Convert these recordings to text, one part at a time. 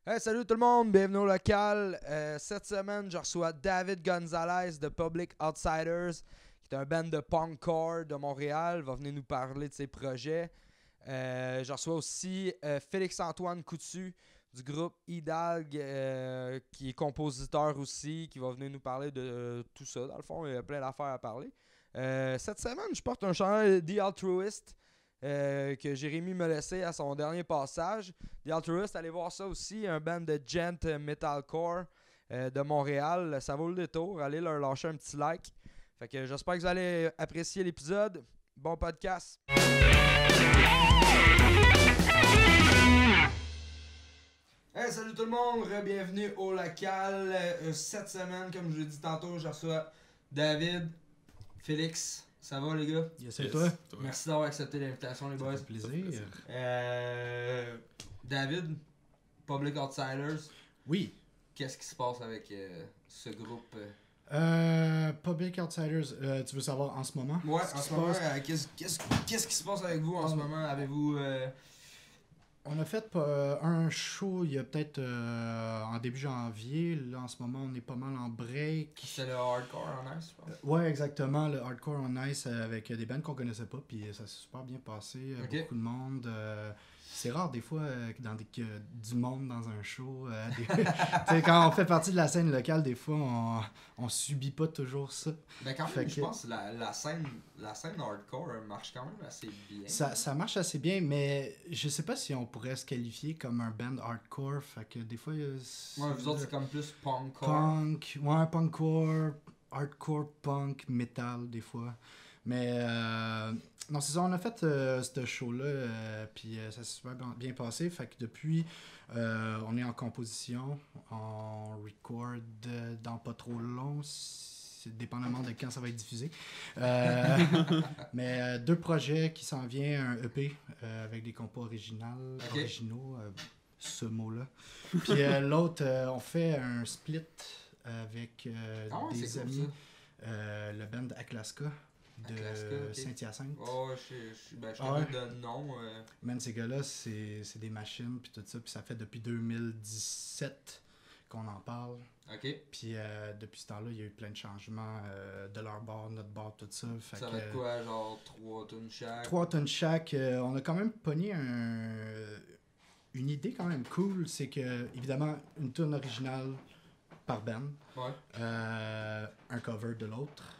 Hey, salut tout le monde, bienvenue au local. Cette semaine, je reçois David Gonzalez de Public Outsiders, qui est un band de punkcore de Montréal. Il va venir nous parler de ses projets. Je reçois aussi Félix-Antoine Coutu du groupe Hidalgue, qui est compositeur aussi, qui va venir nous parler de tout ça. Dans le fond, il y a plein d'affaires à parler. Cette semaine, je porte un chandail The Altruist que Jérémy me laissait à son dernier passage. The Altruist, allez voir ça aussi, un band de gent metalcore de Montréal. Ça vaut le détour, allez leur lâcher un petit like. Fait que j'espère que vous allez apprécier l'épisode. Bon podcast. Hey, salut tout le monde, bienvenue au local. Cette semaine, comme je l'ai dit tantôt, je reçois David, Félix. Ça va les gars? Yes, et toi? Merci d'avoir accepté l'invitation les boys. Ça fait plaisir. David, Public Outsiders. Oui. Qu'est-ce qui se passe avec ce groupe? Public Outsiders, tu veux savoir en ce moment? Ouais, en ce moment, qu'est-ce qui se passe avec vous en ce moment? Avez-vous... On a fait un show il y a peut-être en début janvier. Là, en ce moment, on est pas mal en break. C'est le hardcore en ice, je pense. Ouais, exactement. Le hardcore on ice avec des bands qu'on connaissait pas. Puis ça s'est super bien passé. Okay. Beaucoup de monde. C'est rare des fois du monde dans un show. Quand on fait partie de la scène locale, des fois, on subit pas toujours ça. Mais quand même, je pense que la scène hardcore marche quand même assez bien. Ça marche assez bien, mais je sais pas si on pourrait se qualifier comme un band hardcore. Fait que des fois... ouais, vous autres, c'est comme plus punkcore. Punkcore, hardcore, punk, metal, des fois. Mais... non, c'est ça, on a fait ce show-là, puis ça s'est super bien passé. Fait que depuis, on est en composition, on record dans pas trop long, c'est dépendamment de quand ça va être diffusé. Mais deux projets qui s'en viennent, un EP avec des compos originaux, ce mot-là. Puis l'autre, on fait un split avec des amis, le band Aklaska. De Saint-Hyacinthe. Oh, je connais de nom. Man, ces gars-là, c'est des machines, puis tout ça. Puis ça fait depuis 2017 qu'on en parle. OK. Puis depuis ce temps-là, il y a eu plein de changements de leur bar, notre bar, tout ça. Ça va être quoi, genre 3 tonnes chaque? 3 tonnes chaque. On a quand même pogné une idée quand même cool. C'est que, évidemment, une tonne originale par band. Ouais. Un cover de l'autre.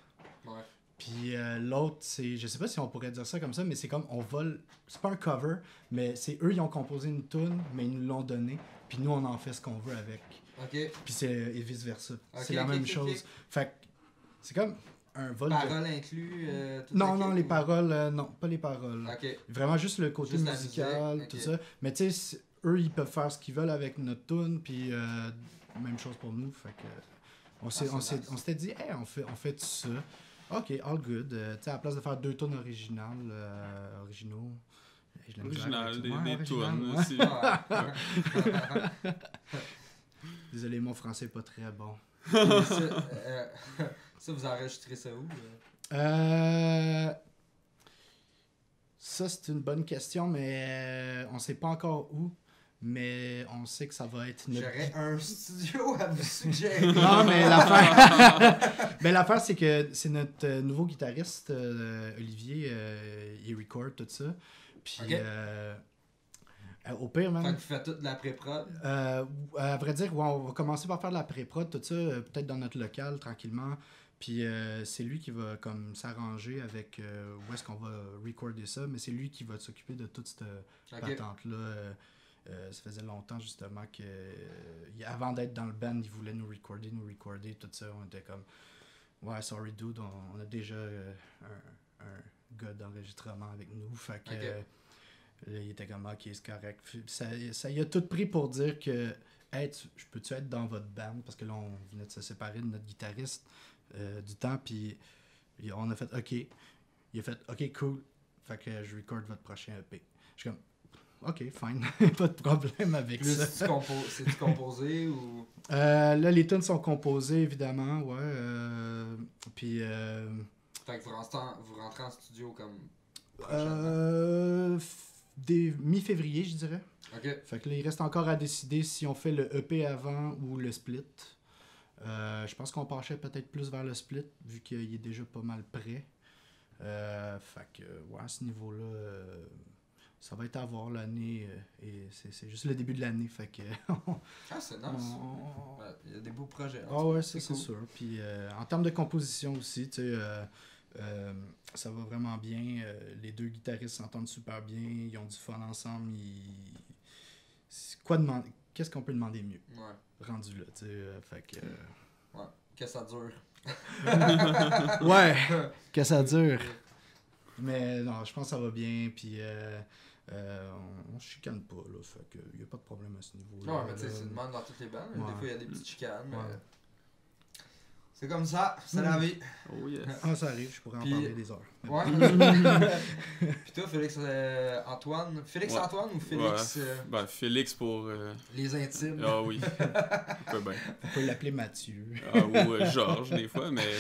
Ouais. Puis l'autre, c'est, je sais pas si on pourrait dire ça comme ça, mais c'est comme on vole, c'est pas un cover, mais c'est eux, ils ont composé une tune, mais ils nous l'ont donné, puis nous, on en fait ce qu'on veut avec. OK. Puis c'est et vice-versa. Okay, c'est la même chose. Fait que c'est comme un vol paroles inclus non, les paroles, non, pas les paroles. Okay. Vraiment juste le côté musical, musique, tout ça. Mais tu sais, eux, ils peuvent faire ce qu'ils veulent avec notre tune, puis même chose pour nous. Fait que on s'était dit, hey, on fait tout ça. Ok, all good. Tu sais, à la place de faire 2 tonnes originaux. Original, des tonnes aussi. Désolé, mon français n'est pas très bon. Ça, vous enregistrez ça où? Ça, c'est une bonne question, mais on ne sait pas encore où. Mais on sait que ça va être notre... J'aurais un studio à vous suggérer. Non, mais l'affaire, c'est que c'est notre nouveau guitariste, Olivier, il record tout ça. Puis, okay. Au pire, même... Fait que vous faites toute de la pré-prod? À vrai dire, ouais, on va commencer par faire de la pré-prod, tout ça, peut-être dans notre local, tranquillement. Puis c'est lui qui va comme s'arranger avec où est-ce qu'on va recorder ça, mais c'est lui qui va s'occuper de toute cette patente-là. Ça faisait longtemps justement que avant d'être dans le band, il voulait nous recorder, tout ça. On était comme ouais, sorry dude, on a déjà un gars d'enregistrement avec nous. Fait que là, il était comme ok, c'est correct. Ça y a tout pris pour dire que hey, je peux-tu être dans votre band? Parce que là, on venait de se séparer de notre guitariste du temps, puis on a fait ok. Il a fait ok, cool. Fait que je record votre prochain EP. Je suis comme ok, fine. Pas de problème avec ça. C'est-tu composé ou... Là, les tunes sont composées, évidemment, ouais. Puis... Fait que vous rentrez en studio comme... mi-février, je dirais. Ok. Fait que là, il reste encore à décider si on fait le EP avant ou le split. Je pense qu'on penchait peut-être plus vers le split, vu qu'il est déjà pas mal prêt. Fait que, ouais, à ce niveau-là, ça va être à voir l'année. Et c'est juste le début de l'année, fait que... C'est nice. Il y a des beaux projets. Ah ouais, c'est c'est cool. sûr. Puis en termes de composition aussi, tu sais, ça va vraiment bien. Les deux guitaristes s'entendent super bien. Ils ont du fun ensemble. Quoi demander? Qu'est-ce qu'on peut demander mieux? Ouais. Rendu là, tu sais. Fait que... Ouais. Que ça dure. Ouais, que ça dure. Mais non, je pense que ça va bien. Puis on se chicane pas, là. Fait que y a pas de problème à ce niveau-là. Ouais, mais tu sais, c'est une demande dans toutes les bandes. Ouais. Des fois, il y a des petites chicanes. Mais... Ouais. C'est comme ça. C'est la vie. Oh yes. Ah, ça arrive, je pourrais en Puis- parler des heures. Ouais. Puis toi, Félix Antoine. Félix Ouais. Antoine ou Félix Ben, Félix pour... les intimes? Ah oui. On peut bien. On peut l'appeler Mathieu. Ah, ou Georges, des fois, mais...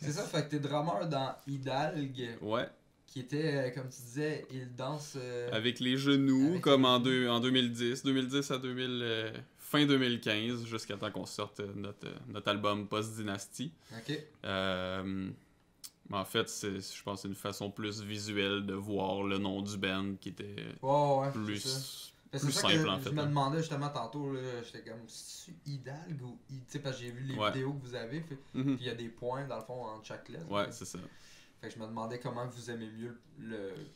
C'est ça, fait que t'es drummer dans Hidalgue, Ouais. qui était, comme tu disais, il danse... Avec les genoux, Avec comme les en, genoux. en 2010. 2010 à fin 2015, jusqu'à temps qu'on sorte notre album Post-Dynastie. Ok. En fait, je pense que c'est une façon plus visuelle de voir le nom du band qui était Ouais, plus, c'est ça. C'est plus ça simple que en fait. je me hein. demandais justement tantôt, là, j'étais comme, c'est Hidalgue ou... Tu sais, parce que j'ai vu les Ouais. vidéos que vous avez, puis Mhm. il y a des points dans le fond entre chaque lettre. Ouais, c'est ça. Fait que je me demandais comment vous aimez mieux tu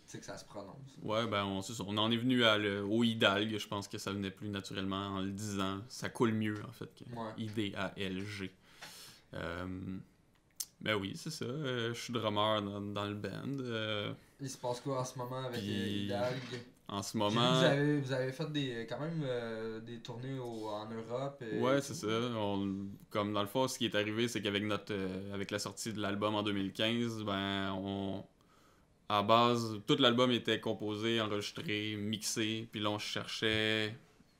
sais, que ça se prononce. Ouais, ben c'est ça. On en est venu au Hidalgue. Je pense que ça venait plus naturellement en le disant. Ça coule mieux en fait que Ouais. Idalg. Ben oui, c'est ça. Je suis drummer dans le band. Il se passe quoi en ce moment avec Puis, Hidalgue? En ce J'ai vu que moment. vous avez fait quand même des tournées en Europe. Ouais, c'est ça. Comme dans le fond, ce qui est arrivé, c'est qu'avec avec la sortie de l'album en 2015, ben à base, tout l'album était composé, enregistré, mixé, puis là on cherchait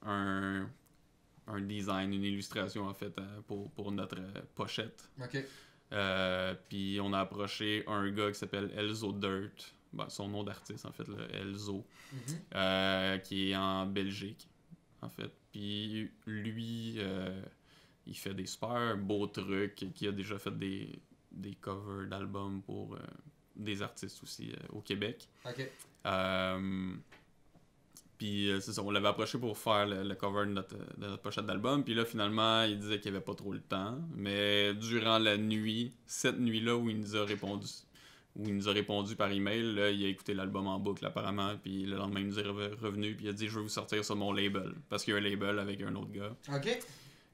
un design, une illustration en fait pour notre pochette. Ok. Puis on a approché un gars qui s'appelle Elzo Dirt, ben, son nom d'artiste en fait, là, Elzo. Mhm. Qui est en Belgique, en fait. Puis lui, il fait des super beaux trucs, qui a déjà fait des covers d'albums pour des artistes aussi au Québec. Ok. Puis c'est ça, on l'avait approché pour faire le cover de notre pochette d'album. Puis là, finalement, il disait qu'il avait pas trop le temps. Mais durant la nuit, cette nuit-là où il nous a répondu par email, là, il a écouté l'album en boucle apparemment, puis le lendemain il nous est revenu, puis il a dit je veux vous sortir sur mon label, parce qu'il y a un label avec un autre gars, Ok.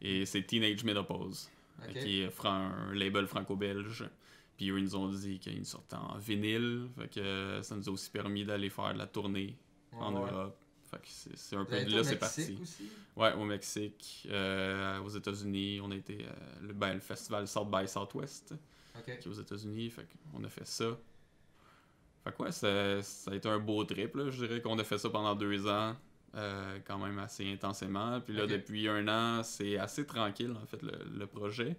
et c'est Teenage Menopause, Ok. qui est un label franco-belge, puis eux ils nous ont dit qu'ils nous sortaient en vinyle, fait que ça nous a aussi permis d'aller faire de la tournée en Ouais. Europe, fait que c'est un Vous peu avez de été là au c'est Mexique parti. aussi? Ouais, au Mexique, aux États-Unis, on a été le festival South by Southwest, Ok. qui est aux États-Unis, fait qu'on a fait ça. Fait que ouais, ça a été un beau trip, là. Je dirais qu'on a fait ça pendant 2 ans, quand même assez intensément. Puis là, Ok. depuis 1 an, c'est assez tranquille, en fait, le projet.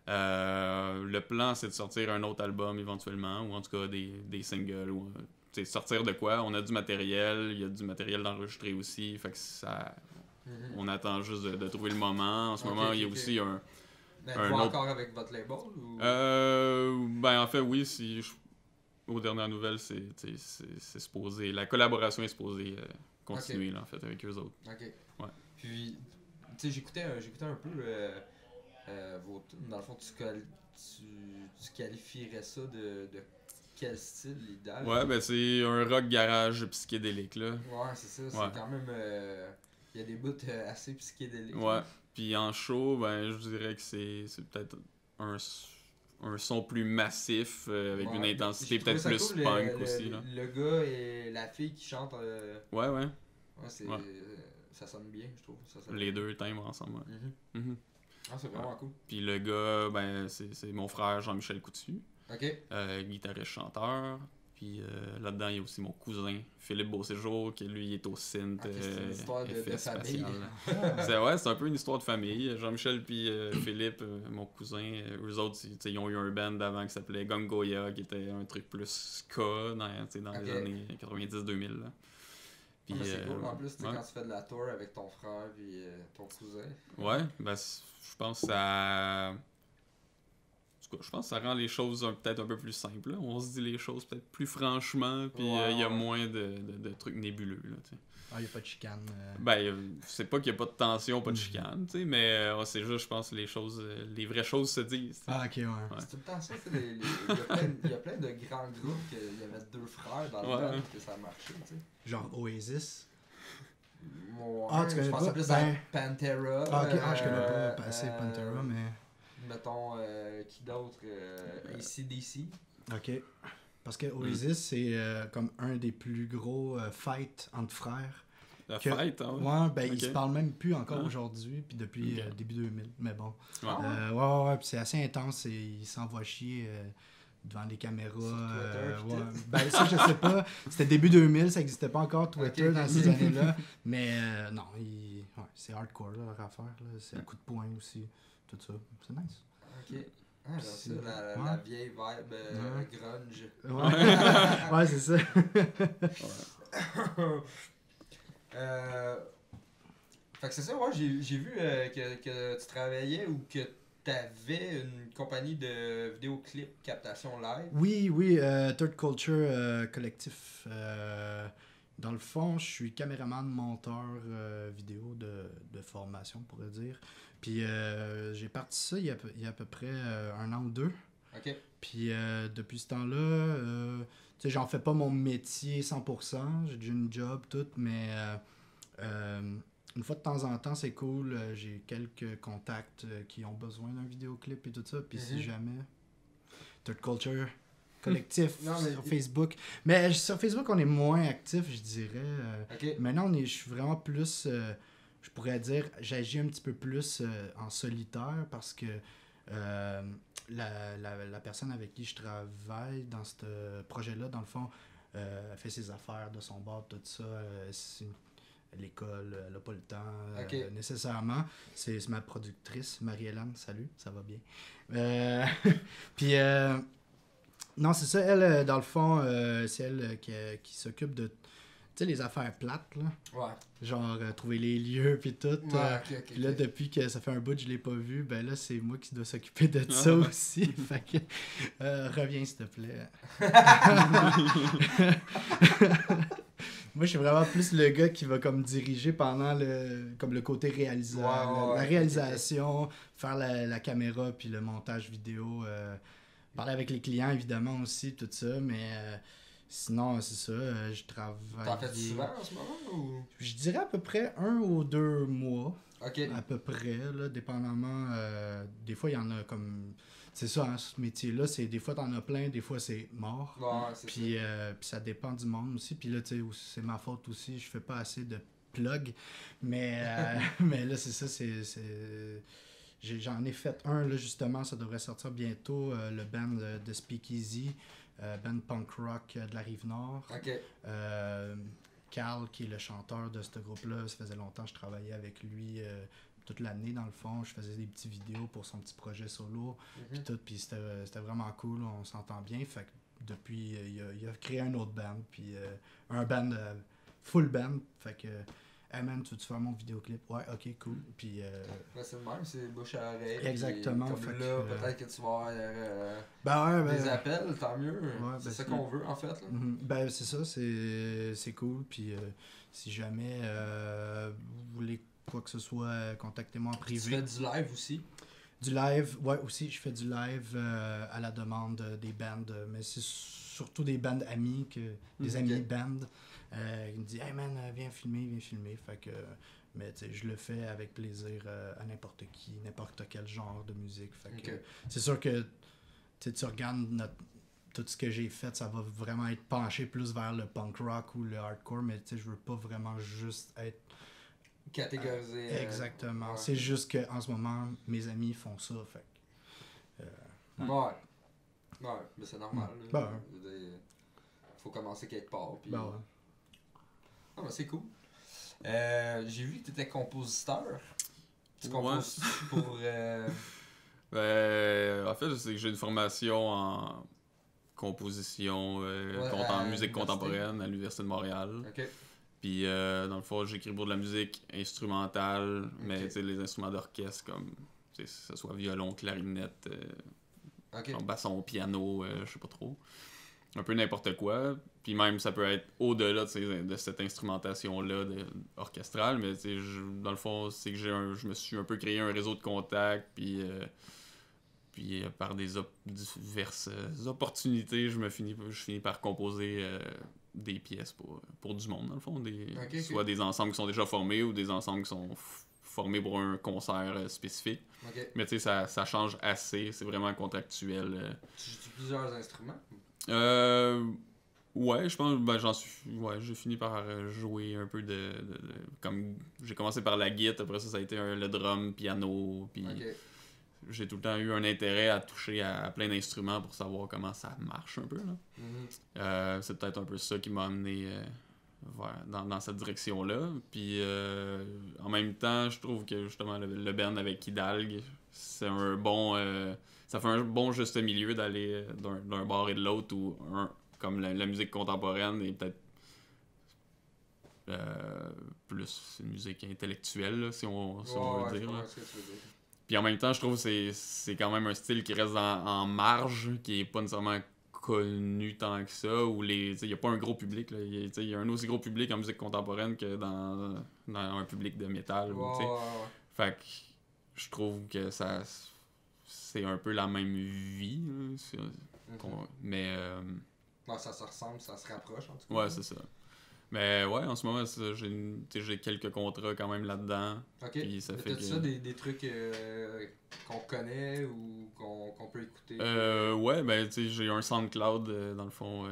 Le plan, c'est de sortir un autre album éventuellement, ou en tout cas des singles, ou sortir de quoi. On a du matériel, il y a du matériel d'enregistrer aussi, fait que ça... Mhm. On attend juste de trouver le moment. En ce Ok, moment, il y a ok, aussi un Êtes-vous un autre- encore avec votre label? Ou... Ben en fait oui, aux dernières nouvelles, c'est supposé. La collaboration est supposée continuer là, en fait avec eux autres. Ok. Ouais. Puis, tu sais, j'écoutais un peu vos tunes. Dans le fond, tu qualifierais ça de quel style, l'idéal? Ouais, ben c'est un rock garage psychédélique là. Ouais, c'est ça. C'est Ouais. quand même. Il y a des bouts assez psychédéliques. Ouais. Puis en show, ben je dirais que c'est peut-être un son plus massif avec une Ouais. intensité J'ai trouvé peut-être ça plus cool, punk aussi là. Le gars et la fille qui chantent. Ouais. Ouais, c'est. Ouais. Ça sonne bien, je trouve. Ça sonne Les bien. deux timbres ensemble. Ouais. Mhm. Mhm. Ah, c'est vraiment cool. Puis le gars, ben c'est mon frère Jean-Michel Coutu. Ok. Guitariste chanteur. Puis là-dedans, il y a aussi mon cousin Philippe Beauséjour, qui lui est au synth. Ok, c'est une histoire de effets famille. spatial. C'est un peu une histoire de famille. Jean-Michel puis Philippe, mon cousin, eux autres, ils ont eu un band avant qui s'appelait Gongoya, qui était un truc plus ska dans les Ok. années 90-2000. Puis, mais c'est cool, en plus, ouais. quand tu fais de la tour avec ton frère et ton cousin. Ouais, ben, je pense que ça... En tout cas, je pense que ça rend les choses peut-être un peu plus simples. Là. On se dit les choses peut-être plus franchement, puis il y a moins de trucs nébuleux. Là, t'sais. Ah, il n'y a pas de chicane. Ben, c'est pas qu'il n'y a pas de tension, pas de chicane, mais c'est juste, je pense, les vraies choses se disent. T'sais. Ah, ok, ouais. C'est tout le temps ça, il y a plein de grands groupes qu'il y avait deux frères dans le band que ça a marché, tu sais. Genre Oasis. Ouais, Ah, tu connais je pensais pas? plus Ben... à Pantera. Ah, ok, je connais pas assez Pantera, mais... Mettons, qui d'autre AC/DC. Ok. Parce que Oasis, c'est comme un des plus gros fights entre frères. La fight, hein? Ouais, ben Ok. ils se parlent même plus encore aujourd'hui, puis depuis début 2000, mais bon. Ouais. Ouais, puis c'est assez intense, et ils s'envoient chier devant les caméras. Twitter, ouais. Ben ça, je sais pas. C'était début 2000, ça existait pas encore Twitter dans ces années-là. Mais non, c'est hardcore là, leur affaire. Là. C'est un coup de poing aussi, tout ça. C'est nice. Ok. Ah, ça, la vieille vibe grunge. Ouais, ouais c'est ça. Fait que c'est ça, ouais, j'ai vu que tu travaillais ou que t'avais une compagnie de vidéoclips captation live. Oui, Third Culture collectif. Dans le fond, je suis caméraman, monteur vidéo de formation, on pourrait dire. Puis j'ai parti ça il y a à peu près 1 an ou 2. Ok. Puis depuis ce temps-là, tu sais, j'en fais pas mon métier 100%. J'ai déjà une job, tout, mais une fois de temps en temps, c'est cool. J'ai quelques contacts qui ont besoin d'un vidéoclip et tout ça. Puis si jamais, Third Culture collectif sur Facebook. Mais sur Facebook, on est moins actif, je dirais. Maintenant, je suis vraiment plus, je pourrais dire, j'agis un petit peu plus en solitaire parce que la personne avec qui je travaille dans ce projet-là, dans le fond, elle fait ses affaires de son bord, tout ça. L'école, elle n'a pas le temps nécessairement. C'est ma productrice, Marie-Hélène. Salut, ça va bien. Puis, non, c'est ça. Elle, dans le fond, c'est elle qui s'occupe de, tu sais, les affaires plates, là. Ouais. Genre, trouver les lieux, puis tout. Puis là, depuis que ça fait un bout que je l'ai pas vu, ben là, c'est moi qui dois s'occuper de ça aussi. Fait que, reviens, s'il te plaît. Moi, je suis vraiment plus le gars qui va comme diriger pendant le côté réalisation, la réalisation, faire la caméra, puis le montage vidéo. Parler avec les clients, évidemment, aussi, tout ça, mais sinon, c'est ça, je travaille... T'en fais souvent en ce moment, ou... Je dirais à peu près 1 ou 2 mois, à peu près, là, dépendamment... des fois, il y en a comme... C'est ça, hein, ce métier-là, c'est des fois, t'en as plein, des fois, c'est mort. Ouais, c'est puis ça dépend du monde aussi, puis là, tu sais, c'est ma faute aussi, je fais pas assez de plug, mais là, c'est ça, J'en ai fait un, là, justement, ça devrait sortir bientôt, le band de Speakeasy, band punk rock de la Rive-Nord. Carl, qui est le chanteur de ce groupe-là, ça faisait longtemps que je travaillais avec lui toute l'année, dans le fond. Je faisais des petites vidéos pour son petit projet solo, puis tout, puis c'était vraiment cool, on s'entend bien. Fait que depuis, il a créé un autre band, puis un band, full band, fait que... Hey man, tu veux faire mon vidéoclip? Ouais, ok, cool. Puis, c'est le même, c'est bouche à oreille. Exactement. Comme là, peut-être que tu vas avoir des appels, tant mieux. C'est ça qu'on veut, en fait. Là. Ben, c'est ça, c'est cool. Puis, si jamais vous voulez quoi que ce soit, contactez-moi en privé. Tu fais du live aussi? Du live, ouais, aussi, je fais du live à la demande des bands, mais c'est surtout des bands amis, des amis bands. Il me dit « Hey man, viens filmer. » Fait que, mais tu sais, je le fais avec plaisir à n'importe qui, n'importe quel genre de musique. Fait que c'est sûr que tu regardes tout ce que j'ai fait, ça va vraiment être penché plus vers le punk rock ou le hardcore, mais tu sais, je veux pas vraiment juste être catégorisé. Exactement. Ouais. C'est juste qu'en ce moment, mes amis font ça. Fait que, ouais, mais c'est normal. Faut commencer quelque part. Puis... ouais. Ah, mais c'est cool. J'ai vu que tu étais compositeur. Tu composes pour... en fait, je sais que j'ai une formation en composition en musique contemporaine à l'Université de Montréal. Puis dans le fond, j'écris pour de la musique instrumentale, mais tu sais, les instruments d'orchestre comme, tu sais, que ce soit violon, clarinette, genre basson, piano, je sais pas trop. Un peu n'importe quoi. Puis même, ça peut être au-delà de cette instrumentation-là orchestrale, mais tu sais, dans le fond, c'est que je me suis un peu créé un réseau de contacts, puis par diverses opportunités, je finis par composer des pièces pour du monde, dans le fond. Soit des ensembles qui sont déjà formés ou des ensembles qui sont formés pour un concert spécifique. Mais tu sais, ça change assez, c'est vraiment contractuel. Tu joues plusieurs instruments? Ouais, je pense, ouais, j'ai fini par jouer un peu comme, j'ai commencé par la guitare, après ça a été le drum, piano, puis j'ai tout le temps eu un intérêt à toucher à plein d'instruments pour savoir comment ça marche un peu, là. C'est peut-être un peu ça qui m'a amené dans cette direction-là, puis en même temps, je trouve que justement le band avec Hidalg, c'est ça fait un bon juste milieu d'aller d'un bord et de l'autre où comme la musique contemporaine est peut-être plus une musique intellectuelle, là, si on veut dire. Puis en même temps, je trouve que c'est quand même un style qui reste en marge, qui est pas nécessairement connu tant que ça, où il n'y a pas un gros public. Il y a un aussi gros public en musique contemporaine que dans un public de métal. Fait que je trouve que c'est un peu la même vie. Là, mais... ça se ressemble, ça se rapproche en tout cas. Ouais, c'est ça. Mais ouais, en ce moment, j'ai quelques contrats quand même là-dedans. Puis ça fait ça des trucs qu'on connaît ou qu'on peut écouter? Ouais, ben tu sais, j'ai un SoundCloud, dans le fond,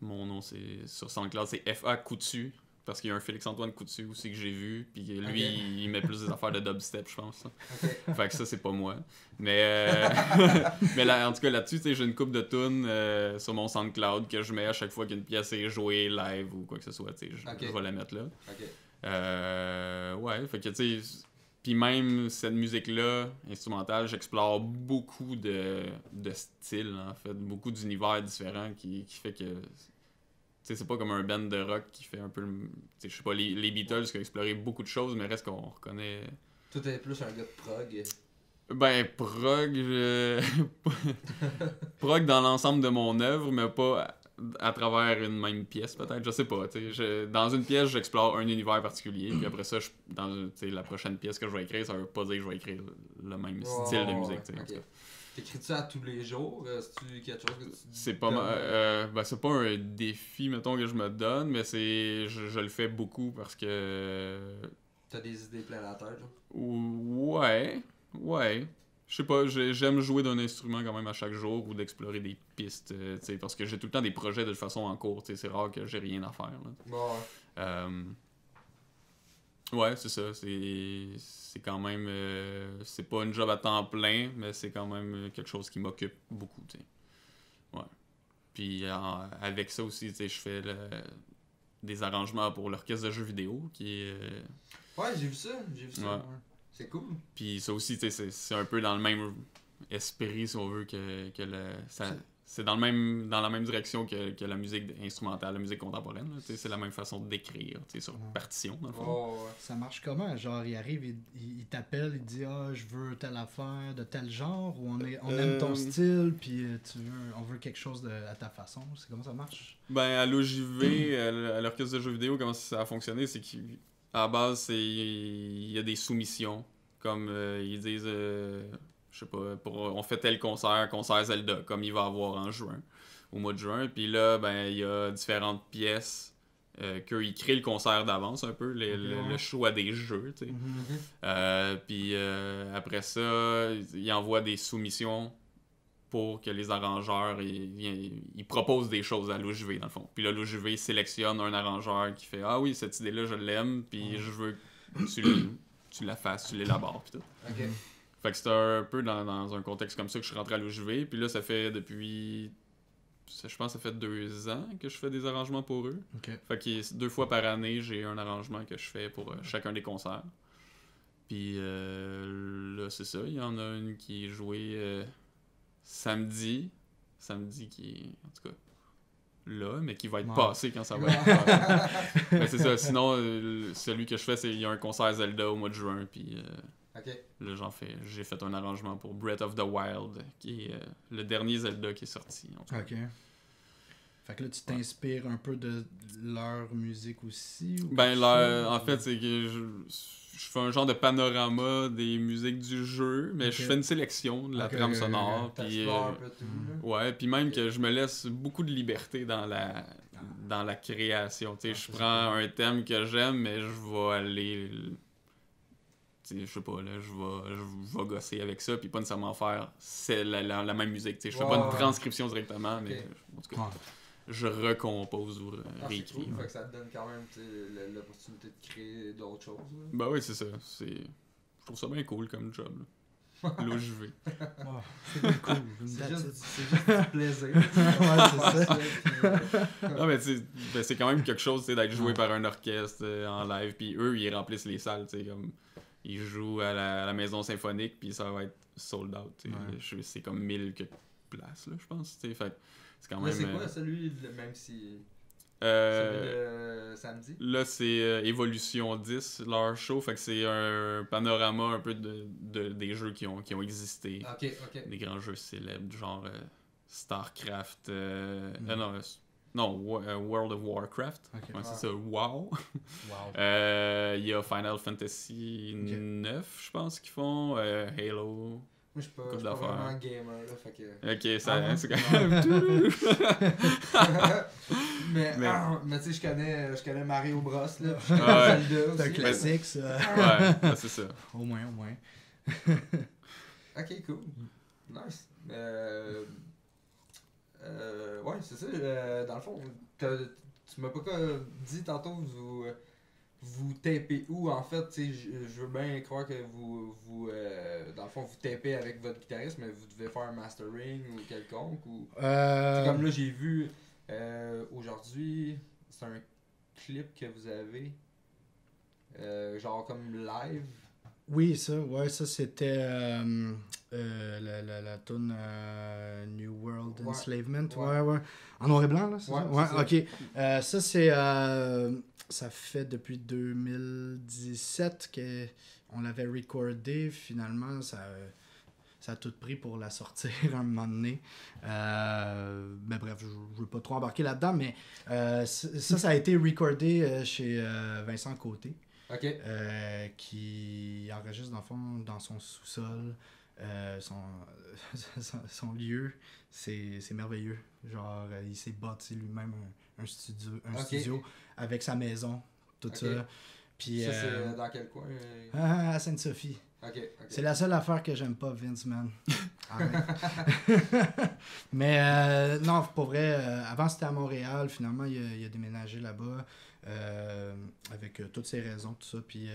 mon nom c'est sur SoundCloud, c'est F.A. Coutu. Parce qu'il y a un Félix-Antoine Coutu aussi que j'ai vu, puis lui, il met plus des affaires de dubstep, je pense. Fait que ça, c'est pas moi. Mais, mais là, en tout cas, là-dessus, j'ai une couple de tunes sur mon SoundCloud que je mets à chaque fois qu'une pièce est jouée live ou quoi que ce soit. Je vais la mettre là. Ouais, fait que tu sais... Puis même cette musique-là, instrumentale, j'explore beaucoup de styles, en fait. Beaucoup d'univers différents qui fait que... T'sais, c'est pas comme un band de rock qui fait un peu... Je sais pas, les Beatles qui ont exploré beaucoup de choses, mais reste qu'on reconnaît... Toi, t'es plus un gars de prog. Ben, prog... prog dans l'ensemble de mon œuvre, mais pas à travers une même pièce, peut-être. Je sais pas. Dans une pièce, j'explore un univers particulier, puis après ça, dans la prochaine pièce que je vais écrire, ça veut pas dire que je vais écrire le même style de musique. T'écris-tu à tous les jours? C'est-tu quelque chose que tu... C'est pas ben, c'est pas un défi, mettons, que je me donne, mais je le fais beaucoup parce que... T'as des idées plein la tête, genre? Ouais. Je sais pas, j'aime jouer d'un instrument quand même à chaque jour ou d'explorer des pistes, parce que j'ai tout le temps des projets de toute façon en cours, c'est rare que j'ai rien à faire. Là. Ouais, c'est ça. C'est quand même... c'est pas une job à temps plein, mais c'est quand même quelque chose qui m'occupe beaucoup, tu sais. Ouais. Puis avec ça aussi, tu sais, je fais des arrangements pour l'orchestre de jeux vidéo, qui est... Ouais, j'ai vu ça. Ouais. C'est cool. Puis ça aussi, tu sais, c'est un peu dans le même esprit, si on veut, que c'est dans la même direction que la musique instrumentale, la musique contemporaine. C'est la même façon d'écrire, sur partition, dans le fond. Ça marche comment? Genre, il arrive, il t'appelle, il dit « Ah, je veux telle affaire de tel genre » ou on aime ton style, puis on veut quelque chose à ta façon. C'est comment ça marche? Ben, à l'OJV, à l'orchestre de jeux vidéo, comment ça a fonctionné, c'est qu'à la base, il y a des soumissions. Comme ils disent... je sais pas, on fait tel concert Zelda, comme il va avoir en juin, au mois de juin. Puis là, ben, il y a différentes pièces qu'eux, ils créent le concert d'avance un peu, le choix des jeux, tu sais. Puis après ça, ils envoient des soumissions pour que les arrangeurs, ils proposent des choses à l'OJV, dans le fond. Puis là, l'OJV sélectionne un arrangeur qui fait « Ah oui, cette idée-là, je l'aime, puis je veux que tu la fasses, tu l'élabores, puis tout. » Fait que c'était un peu dans un contexte comme ça que je suis rentré à l'OJV. Puis là, ça fait depuis... Je pense que ça fait 2 ans que je fais des arrangements pour eux. Fait que 2 fois par année, j'ai un arrangement que je fais pour chacun des concerts. Puis là, c'est ça. Il y en a une qui est jouée samedi. Samedi qui est... En tout cas... là, mais qui va être Ouais. passé quand ça va être passé. Mais c'est ça. Sinon, celui que je fais, il y a un concert Zelda au mois de juin, puis Ok. là, j'ai fait un arrangement pour Breath of the Wild, qui est le dernier Zelda qui est sorti. En tout cas. Ok. Fait que là, tu t'inspires un peu de leur musique aussi? Ou Ben, quelque là, chose, en ou- fait, c'est que je fais un genre de panorama des musiques du jeu, mais je Ok. fais une sélection de la Ok, trame ok, ok, sonore. Puis, T'explores un peu tout, là. ouais, puis même que je me laisse beaucoup de liberté dans la création. Tu sais, Ah, je ça, c'est prends cool. un thème que j'aime, mais je vais aller. Tu sais, je sais pas, là, je vais gosser avec ça, puis pas nécessairement faire c'est la même musique. Tu sais, je fais pas une Ouais. transcription directement, mais Ok. en tout cas, Ouais. je recompose ou Ah, c'est réécris. cool, ouais. fait que ça te donne quand même tu sais, l'opportunité de créer d'autres choses. Là. Ben oui, c'est ça. Je trouve ça bien cool comme job. Là, là où je vais. Ouais, c'est bien cool. C'est That's juste, it. c'est juste du plaisir. Ouais, c'est ça. Non, mais tu sais, ben, c'est quand même quelque chose tu sais, d'être joué Ouais. par un orchestre en live, puis eux, ils remplissent les salles, tu sais, comme ils jouent à la maison symphonique, puis ça va être sold out. Tu sais. Ouais. C'est comme 1000 que places, là, je pense. Tu sais, fait c'est quand Mais même. c'est quoi celui, même si. euh, Celui de samedi? Là, c'est Evolution 10, leur show, fait que c'est un panorama un peu des jeux qui ont existé. Ok, ok. Des grands jeux célèbres, genre StarCraft, Mhm. World of Warcraft. Ok. Ouais, c'est Ouais. ça, WoW. Wow. Il y a Final Fantasy Ok. 9, je pense, qu'ils font. Halo. Moi, je suis pas, Couple je suis pas d'affaires. vraiment gamer, là, fait que... Ok, ça, Ah ouais? c'est quand même. mais Mais- mais tu sais, je connais Mario Bros, là, puis je Ouais. connais Zelda C'est un aussi. classique, ça. Ouais, ben, c'est ça. Au moins, au moins. Ok, cool. Nice. Ouais, c'est ça. Dans le fond, tu m'as pas dit tantôt, vous tapez où en fait? Tu sais, je veux bien croire que dans le fond, vous tapez avec votre guitariste, mais vous devez faire un mastering ou quelconque. Ou... C'est comme là, j'ai vu aujourd'hui, c'est un clip que vous avez, genre comme live. Oui, ça c'était la tune New World Ouais. Enslavement. Ouais. Ouais. En noir et blanc, là, c'est Ouais, ça? c'est Ouais, ok. Ça, c'est. Ça fait depuis 2017 qu'on l'avait recordé. Finalement, ça a tout pris pour la sortir un moment donné. Mais bref, je ne veux pas trop embarquer là-dedans, mais ça a été recordé chez Vincent Côté. Ok. Qui enregistre dans le fond dans son sous-sol, son lieu. C'est merveilleux. Genre, il s'est bâti lui-même un studio avec sa maison, tout Ok. ça. Puis, Ça, c'est dans quel coin? à Sainte-Sophie. Ok. C'est la seule affaire que j'aime pas, Vince, man. Arrête. Mais non, pour vrai, avant c'était à Montréal, finalement il a déménagé là-bas avec toutes ses raisons, tout ça. Puis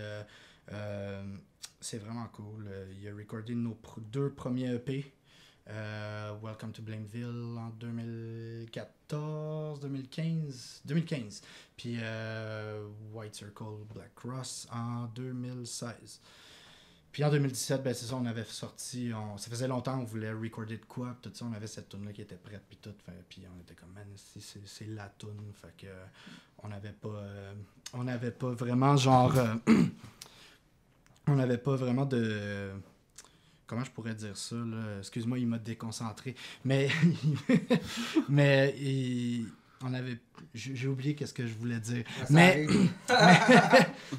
c'est vraiment cool. Il a recordé nos deux premiers EP. Welcome to Blameville en 2015. Puis White Circle Black Cross en 2016. Puis en 2017, ben c'est ça, on avait sorti, ça faisait longtemps qu'on voulait recorder de quoi, puis tout ça, on avait cette tune là qui était prête, puis tout, puis on était comme, man, c'est la tune, fait que on n'avait pas vraiment genre, on n'avait pas vraiment de, comment je pourrais dire ça, là, excuse-moi, il m'a déconcentré, mais, on avait, j'ai oublié qu'est-ce que je voulais dire, mais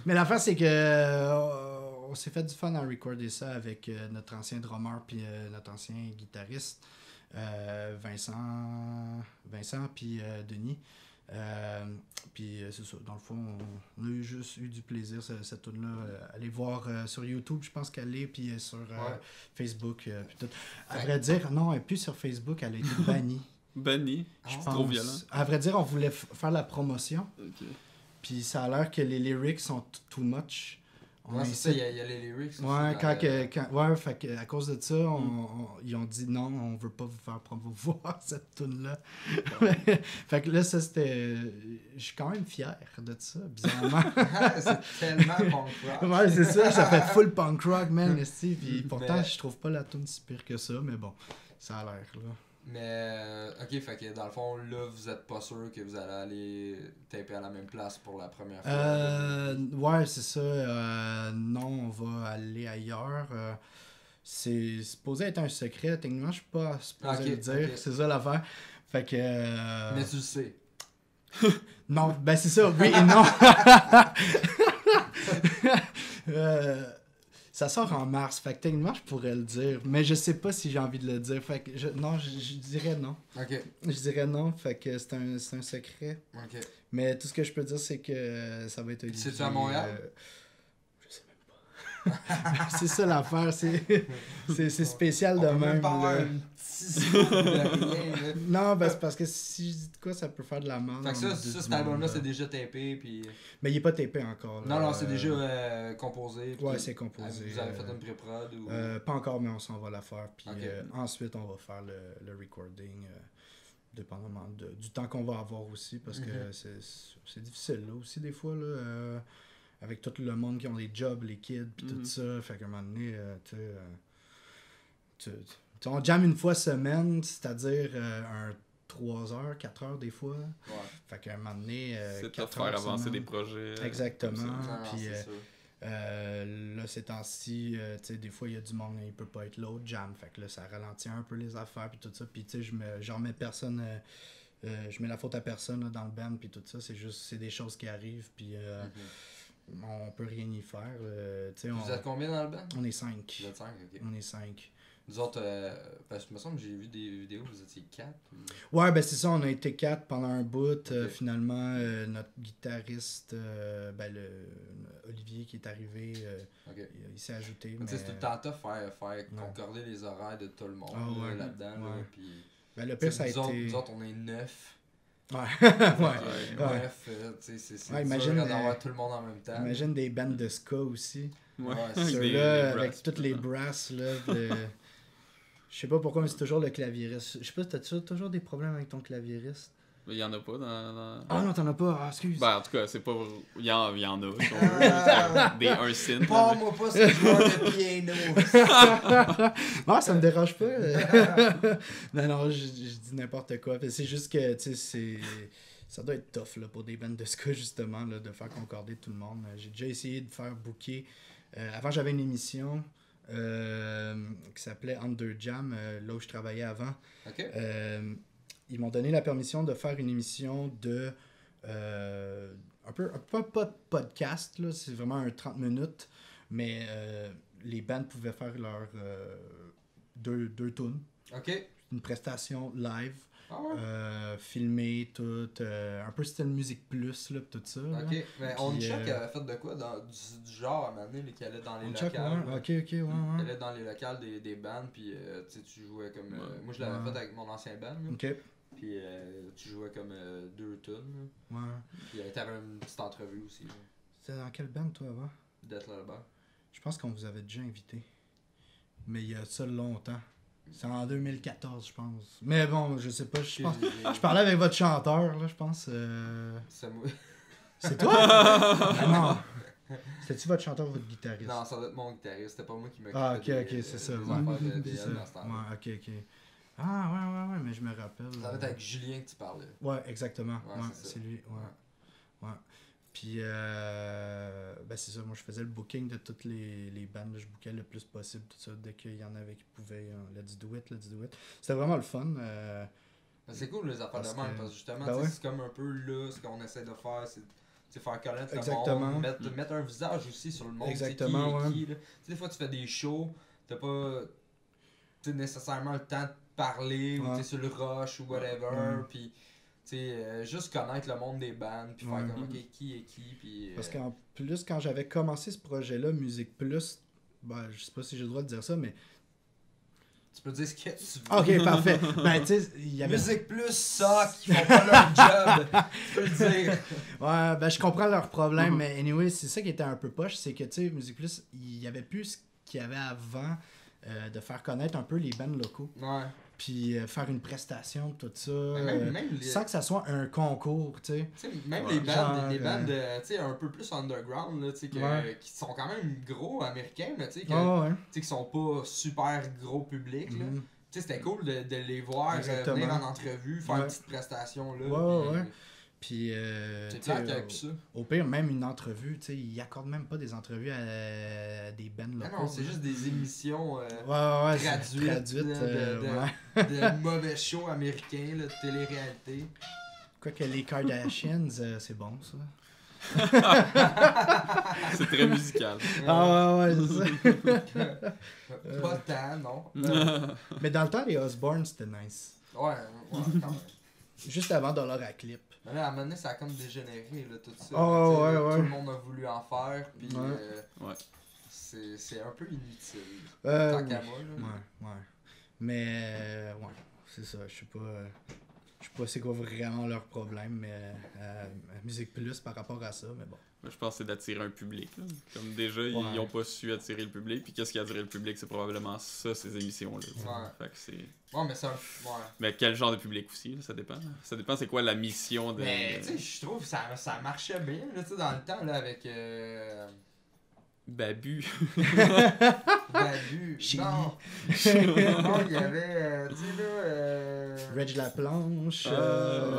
l'affaire c'est que on s'est fait du fun à recorder ça avec notre ancien drummer puis notre ancien guitariste Vincent puis Denis. Puis c'est ça, dans le fond, on a juste eu du plaisir cette tune là. Allez voir sur YouTube, je pense qu'elle est, puis sur Facebook, puis tout. À vrai dire, non, elle n'est plus sur Facebook, elle a été bannie. Banni, Je c'est pense. trop violent. À vrai dire, on voulait faire la promotion, Ok. puis ça a l'air que les lyrics sont too much. Ouais, c'est ça, il y a les lyrics. aussi Ouais, dans fait que, à cause de ça, ils ont dit non, on veut pas vous faire promouvoir cette tune-là. Fait que là, ça c'était. Je suis quand même fier de ça, bizarrement. c'est tellement punk rock. Ouais, c'est ça fait full punk rock, man, esti. Puis pourtant, Mais- je trouve pas la tune si pire que ça, mais bon, ça a l'air, là. Mais, ok, fait que dans le fond, là, vous êtes pas sûr que vous allez aller taper à la même place pour la première fois? Ouais, c'est ça. Non, on va aller ailleurs. C'est supposé être un secret. Techniquement, je suis pas supposé le dire. C'est ça l'affaire. Fait que. Mais tu le sais. Non, ben c'est ça, oui et non. Ça sort en mars, fait que techniquement je pourrais le dire, mais je sais pas si j'ai envie de le dire, fait que je dirais non. Ok. Je dirais non, fait que c'est un secret. Ok. Mais tout ce que je peux dire, c'est que ça va être Olivier. C'est-tu à Montréal? Je sais même pas. C'est ça l'affaire, c'est spécial de même. Là. Non, ben c'est parce que si je dis de quoi, ça peut faire de la merde. Fait que ça cet album-là, c'est déjà tapé, puis... Mais il est pas tapé encore. Là. Non, c'est déjà composé. Ouais, c'est composé. Vous avez fait une pré-prod ou... Pas encore, mais on s'en va la faire. Puis okay. Ensuite, on va faire le recording, dépendamment du temps qu'on va avoir aussi, parce que c'est difficile là aussi des fois, là, avec tout le monde qui ont des jobs, les kids, puis tout ça. Fait qu'à un moment donné, on jamme une fois semaine, c'est-à-dire un 3 heures, 4 heures des fois. Ouais. Fait qu'à un moment donné, c'est de faire avancer des projets. Exactement. Puis c'est là, ces temps-ci, des fois, il y a du monde, il peut pas être l'autre jam. Fait que là, ça ralentit un peu les affaires, puis tout ça. Puis tu sais, je remets personne, je mets la faute à personne là, dans le band, puis tout ça. C'est des choses qui arrivent, puis on peut rien y faire. Vous êtes combien dans le band? On est 5. Vous êtes 5, ok. On est 5. Nous autres, parce que il me semble que j'ai vu des vidéos, vous étiez 4. Ouais, ben c'est ça, on a été 4 pendant un bout. Finalement, notre guitariste, Olivier qui est arrivé, il s'est ajouté. Mais c'est tout le temps tough faire concorder les horaires de tout le monde là-dedans. Ouais. Là, puis, ben, le pire, ça a été... Nous autres, on est 9. Ouais. Bref, c'est imagine d'avoir tout le monde en même temps. Imagine des bandes de ska aussi. Ouais, ceux-là, avec toutes les brasses, là. Je sais pas pourquoi, mais c'est toujours le claviériste. Je sais pas, t'as toujours des problèmes avec ton claviériste? Il y en a pas dans... Ah non, t'en as pas. Ah, excuse. Ben, en tout cas, c'est pas... Il y en a. Un synth. Moi pas ce joueur de piano. Non, ça me dérange pas. non, je dis n'importe quoi. C'est juste que, tu sais, ça doit être tough là, pour des bandes de ska, justement, là, de faire concorder tout le monde. J'ai déjà essayé de faire booker. Avant, j'avais une émission... qui s'appelait Under Jam, là où je travaillais avant. Okay. Ils m'ont donné la permission de faire une émission de un peu pas de podcast, là, c'est vraiment un 30 minutes, mais les bands pouvaient faire leurs deux tunes. OK. Une prestation live. Ah ouais. Filmé, tout, un peu style Musique Plus, là, tout ça. Ok, là. mais Onchuck avait fait de quoi du genre à un moment donné, qui allait dans les locales. Ouais. Ok, qui allait dans les locales des bands, puis tu jouais comme. Moi je l'avais fait avec mon ancien band. Là. Ok. Puis tu jouais comme 2 tunes. Ouais. Puis t'avais une petite entrevue aussi. C'était dans quelle band toi avant? Death Lullaby. Je pense qu'on vous avait déjà invité. Mais il y a ça longtemps. C'est en 2014, je pense. Mais bon, je sais pas, je parlais avec votre chanteur, là, je pense. C'est moi. C'est toi? Non. C'était-tu votre chanteur ou votre guitariste? Non, ça doit être mon guitariste, c'était pas moi qui m'occupais. Ah, ok, c'est ça. Ouais, ok. Ah, ouais, mais je me rappelle. Ça doit être avec Julien que tu parlais. Ouais, exactement. Ouais, c'est lui. Ouais. Puis, c'est ça, moi je faisais le booking de toutes les bandes, je bookais le plus possible, tout ça, dès qu'il y en avait qui pouvaient, let's do it. C'était vraiment le fun. C'est cool les affaires de même, parce que justement, c'est comme un peu là, ce qu'on essaie de faire, c'est faire connaître le monde, mettre un visage aussi sur le monde. Exactement, qui. Des fois tu fais des shows, t'as pas nécessairement le temps de parler, ou t'es sur le rush ou whatever, puis... juste connaître le monde des bands, puis faire comme, ok, qui est qui, puis... Parce qu'en plus, quand j'avais commencé ce projet-là, Musique Plus, je sais pas si j'ai le droit de dire ça, mais... Tu peux dire ce que tu veux. Ok, parfait. Tu sais, il y avait... Musique Plus, ça, qui font pas leur job, tu peux le dire. Ouais, je comprends leurs problèmes, mais anyway, c'est ça qui était un peu poche, c'est que, tu sais, Musique Plus, il y avait plus ce qu'il y avait avant, de faire connaître un peu les bands locaux. Ouais. Puis faire une prestation, tout ça, même sans que ça soit un concours, tu sais. Même les bandes, un peu plus underground, là, qui sont quand même gros américains, mais qui sont pas super gros public, là. sais, c'était cool de les voir Exactement. venir en entrevue, faire Ouais. une petite prestation là. Ouais, puis, Puis, C'est tu sais, clair qu'il y a plus ça. au pire, même une entrevue, tu sais, ils accordent même pas des entrevues à des bands Non, locaux. non, c'est juste des émissions Ouais, c'est traduites, ouais. de mauvais shows américains, là, de télé-réalité. Quoique les Kardashians, c'est bon, ça. C'est très musical. Ah ouais, c'est ça. Pas tant, non. Mais dans le temps, les Osborne, c'était nice. Ouais, quand même. Juste avant Dollar à Clip. Mais là, à un moment donné, ça a comme dégénéré, là, tout ça. Oh, Tu sais, ouais. Tout le monde a voulu en faire, puis Ouais. c'est un peu inutile. Euh, Tant qu'à moi, là. Ouais. Mais, ouais, c'est ça. Je sais pas c'est quoi vraiment leur problème, mais à Musique Plus par rapport à ça, mais bon. Je pense que c'est d'attirer un public. Là. Comme déjà, ils Ouais. ont pas su attirer le public. Puis qu'est-ce qui a attiré le public? C'est probablement ça, ces émissions-là. Ouais. Fait que c'est... Ouais, mais ça. Ouais. Mais quel genre de public aussi, là, ça dépend. Ça dépend c'est quoi la mission de... Mais, tu sais, je trouve que ça marchait bien, là, tu sais, dans le temps, là, avec. Babu. Babu. Chili. Non, non, il y avait, tu sais, là. Reg Laplanche. Ouais,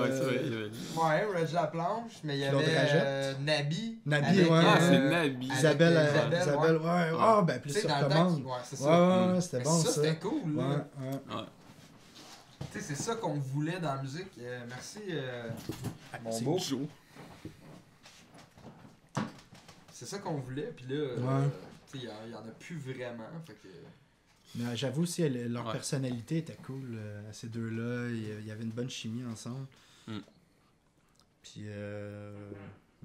c'est vrai. il y avait- Ouais, Reg Laplanche, mais il y Claude avait Rajette. Nabi. Nabi, avec, ouais. Ah, c'est avec, Nabi. Isabelle, Isabelle, Isabelle, ouais. ouais. Ah, ben, plus Tu sais, sur dans le temps, commande. ouais, c'est Ouais, ça. ouais, c'était Mais bon, ça, ça. c'était cool, Ouais, là. ouais. Tu sais, c'est ça qu'on voulait dans la musique. Merci, mon c'est beau. Joe. C'est ça qu'on voulait, puis là, Ouais. tu sais, il y en a plus vraiment, fait que... Mais j'avoue aussi, leur Ouais. personnalité était cool, ces deux-là. Il y avait une bonne chimie ensemble. Mm. Puis,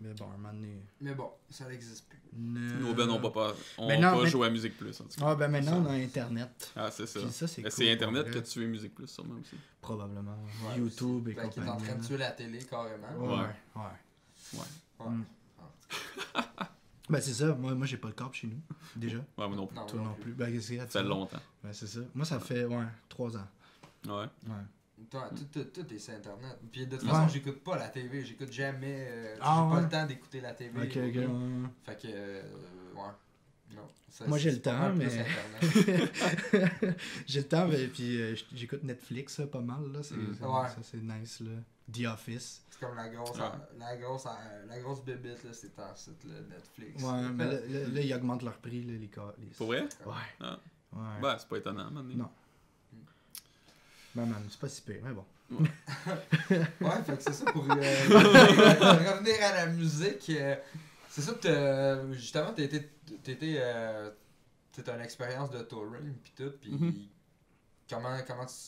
mais bon, un moment donné. Mais bon, ça n'existe plus. Nos Ben n'ont pas Mais non, mais- joué à Musique Plus, en tout cas. Ah, ben maintenant, Ça. on a Internet. Ah, c'est ça. Puis ça, c'est Mais cool. c'est Internet pour que vrai. tu veux Musique Plus, sûrement aussi. Probablement. Ouais, YouTube et Fait qu'il est en compagnie. train de tuer la télé, carrément. Ouais. Ouais. Ouais. Mm. Ben, c'est ça. Moi j'ai pas de câble chez nous, déjà. Ouais, moi non plus. Non, Toi non plus. Ben, qu'est-ce qu'il y a? Ça fait longtemps. Ben, c'est ça. Moi, ça fait, 3 ans. Ouais. Ouais. Toi, tout est sur Internet. Puis de toute Ouais. façon, j'écoute pas la TV. J'écoute jamais... Ah, j'ai pas ouais. le temps d'écouter la TV. Ok, ok. Ouais. Fait que... ouais. Non. Ça, Moi, j'ai c'est le pas temps, mal plus mais- Internet. J'ai le temps, mais puis j'écoute Netflix pas mal. Là. Ouais. Ça, c'est nice. Là. The Office. C'est comme la grosse... Ouais. La grosse bébite, là, c'est en site, là, Netflix. Ouais, mais là, ils augmentent leur prix, là, les... Pour vrai? Ouais. Ah. Ouais. Ben, c'est pas étonnant, maintenant. Non. Ben, man, c'est pas si pire, mais bon. Ouais, fait que c'est ça pour revenir à la musique. C'est ça que justement, t'étais une expérience de touring pis tout, pis Mhm.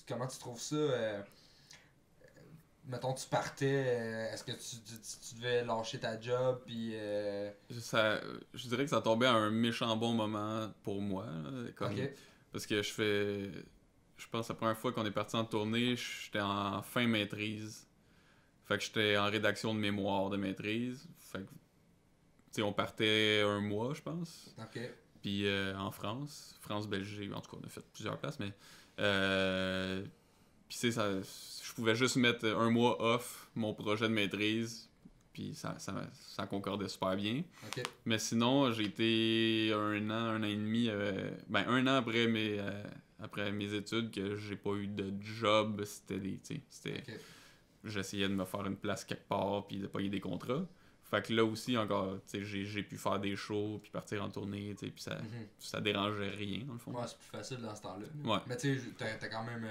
comment tu trouves ça? Mettons, tu partais, est-ce que tu devais lâcher ta job, pis Je dirais que ça tombait à un méchant bon moment pour moi. Là, comme- ok, Parce que je pense la première fois qu'on est parti en tournée, j'étais en fin maîtrise. Fait que j'étais en rédaction de mémoire de maîtrise. Fait que, tu sais, on partait un mois, je pense. ok, Puis en France-Belgique, en tout cas, on a fait plusieurs places, mais... Puis tu sais, je pouvais juste mettre un mois off mon projet de maîtrise, puis ça concordait super bien. ok, Mais sinon, j'ai été un an et demi, un an après mes études, que j'ai pas eu de job. ok. J'essayais de me faire une place quelque part, puis de payer des contrats. Fait que là aussi, encore, tu sais, j'ai pu faire des shows, puis partir en tournée, tu sais, puis ça dérangeait rien, dans le fond. Ouais, c'est plus facile dans ce temps-là. Ouais. Mais tu sais, t'as quand même...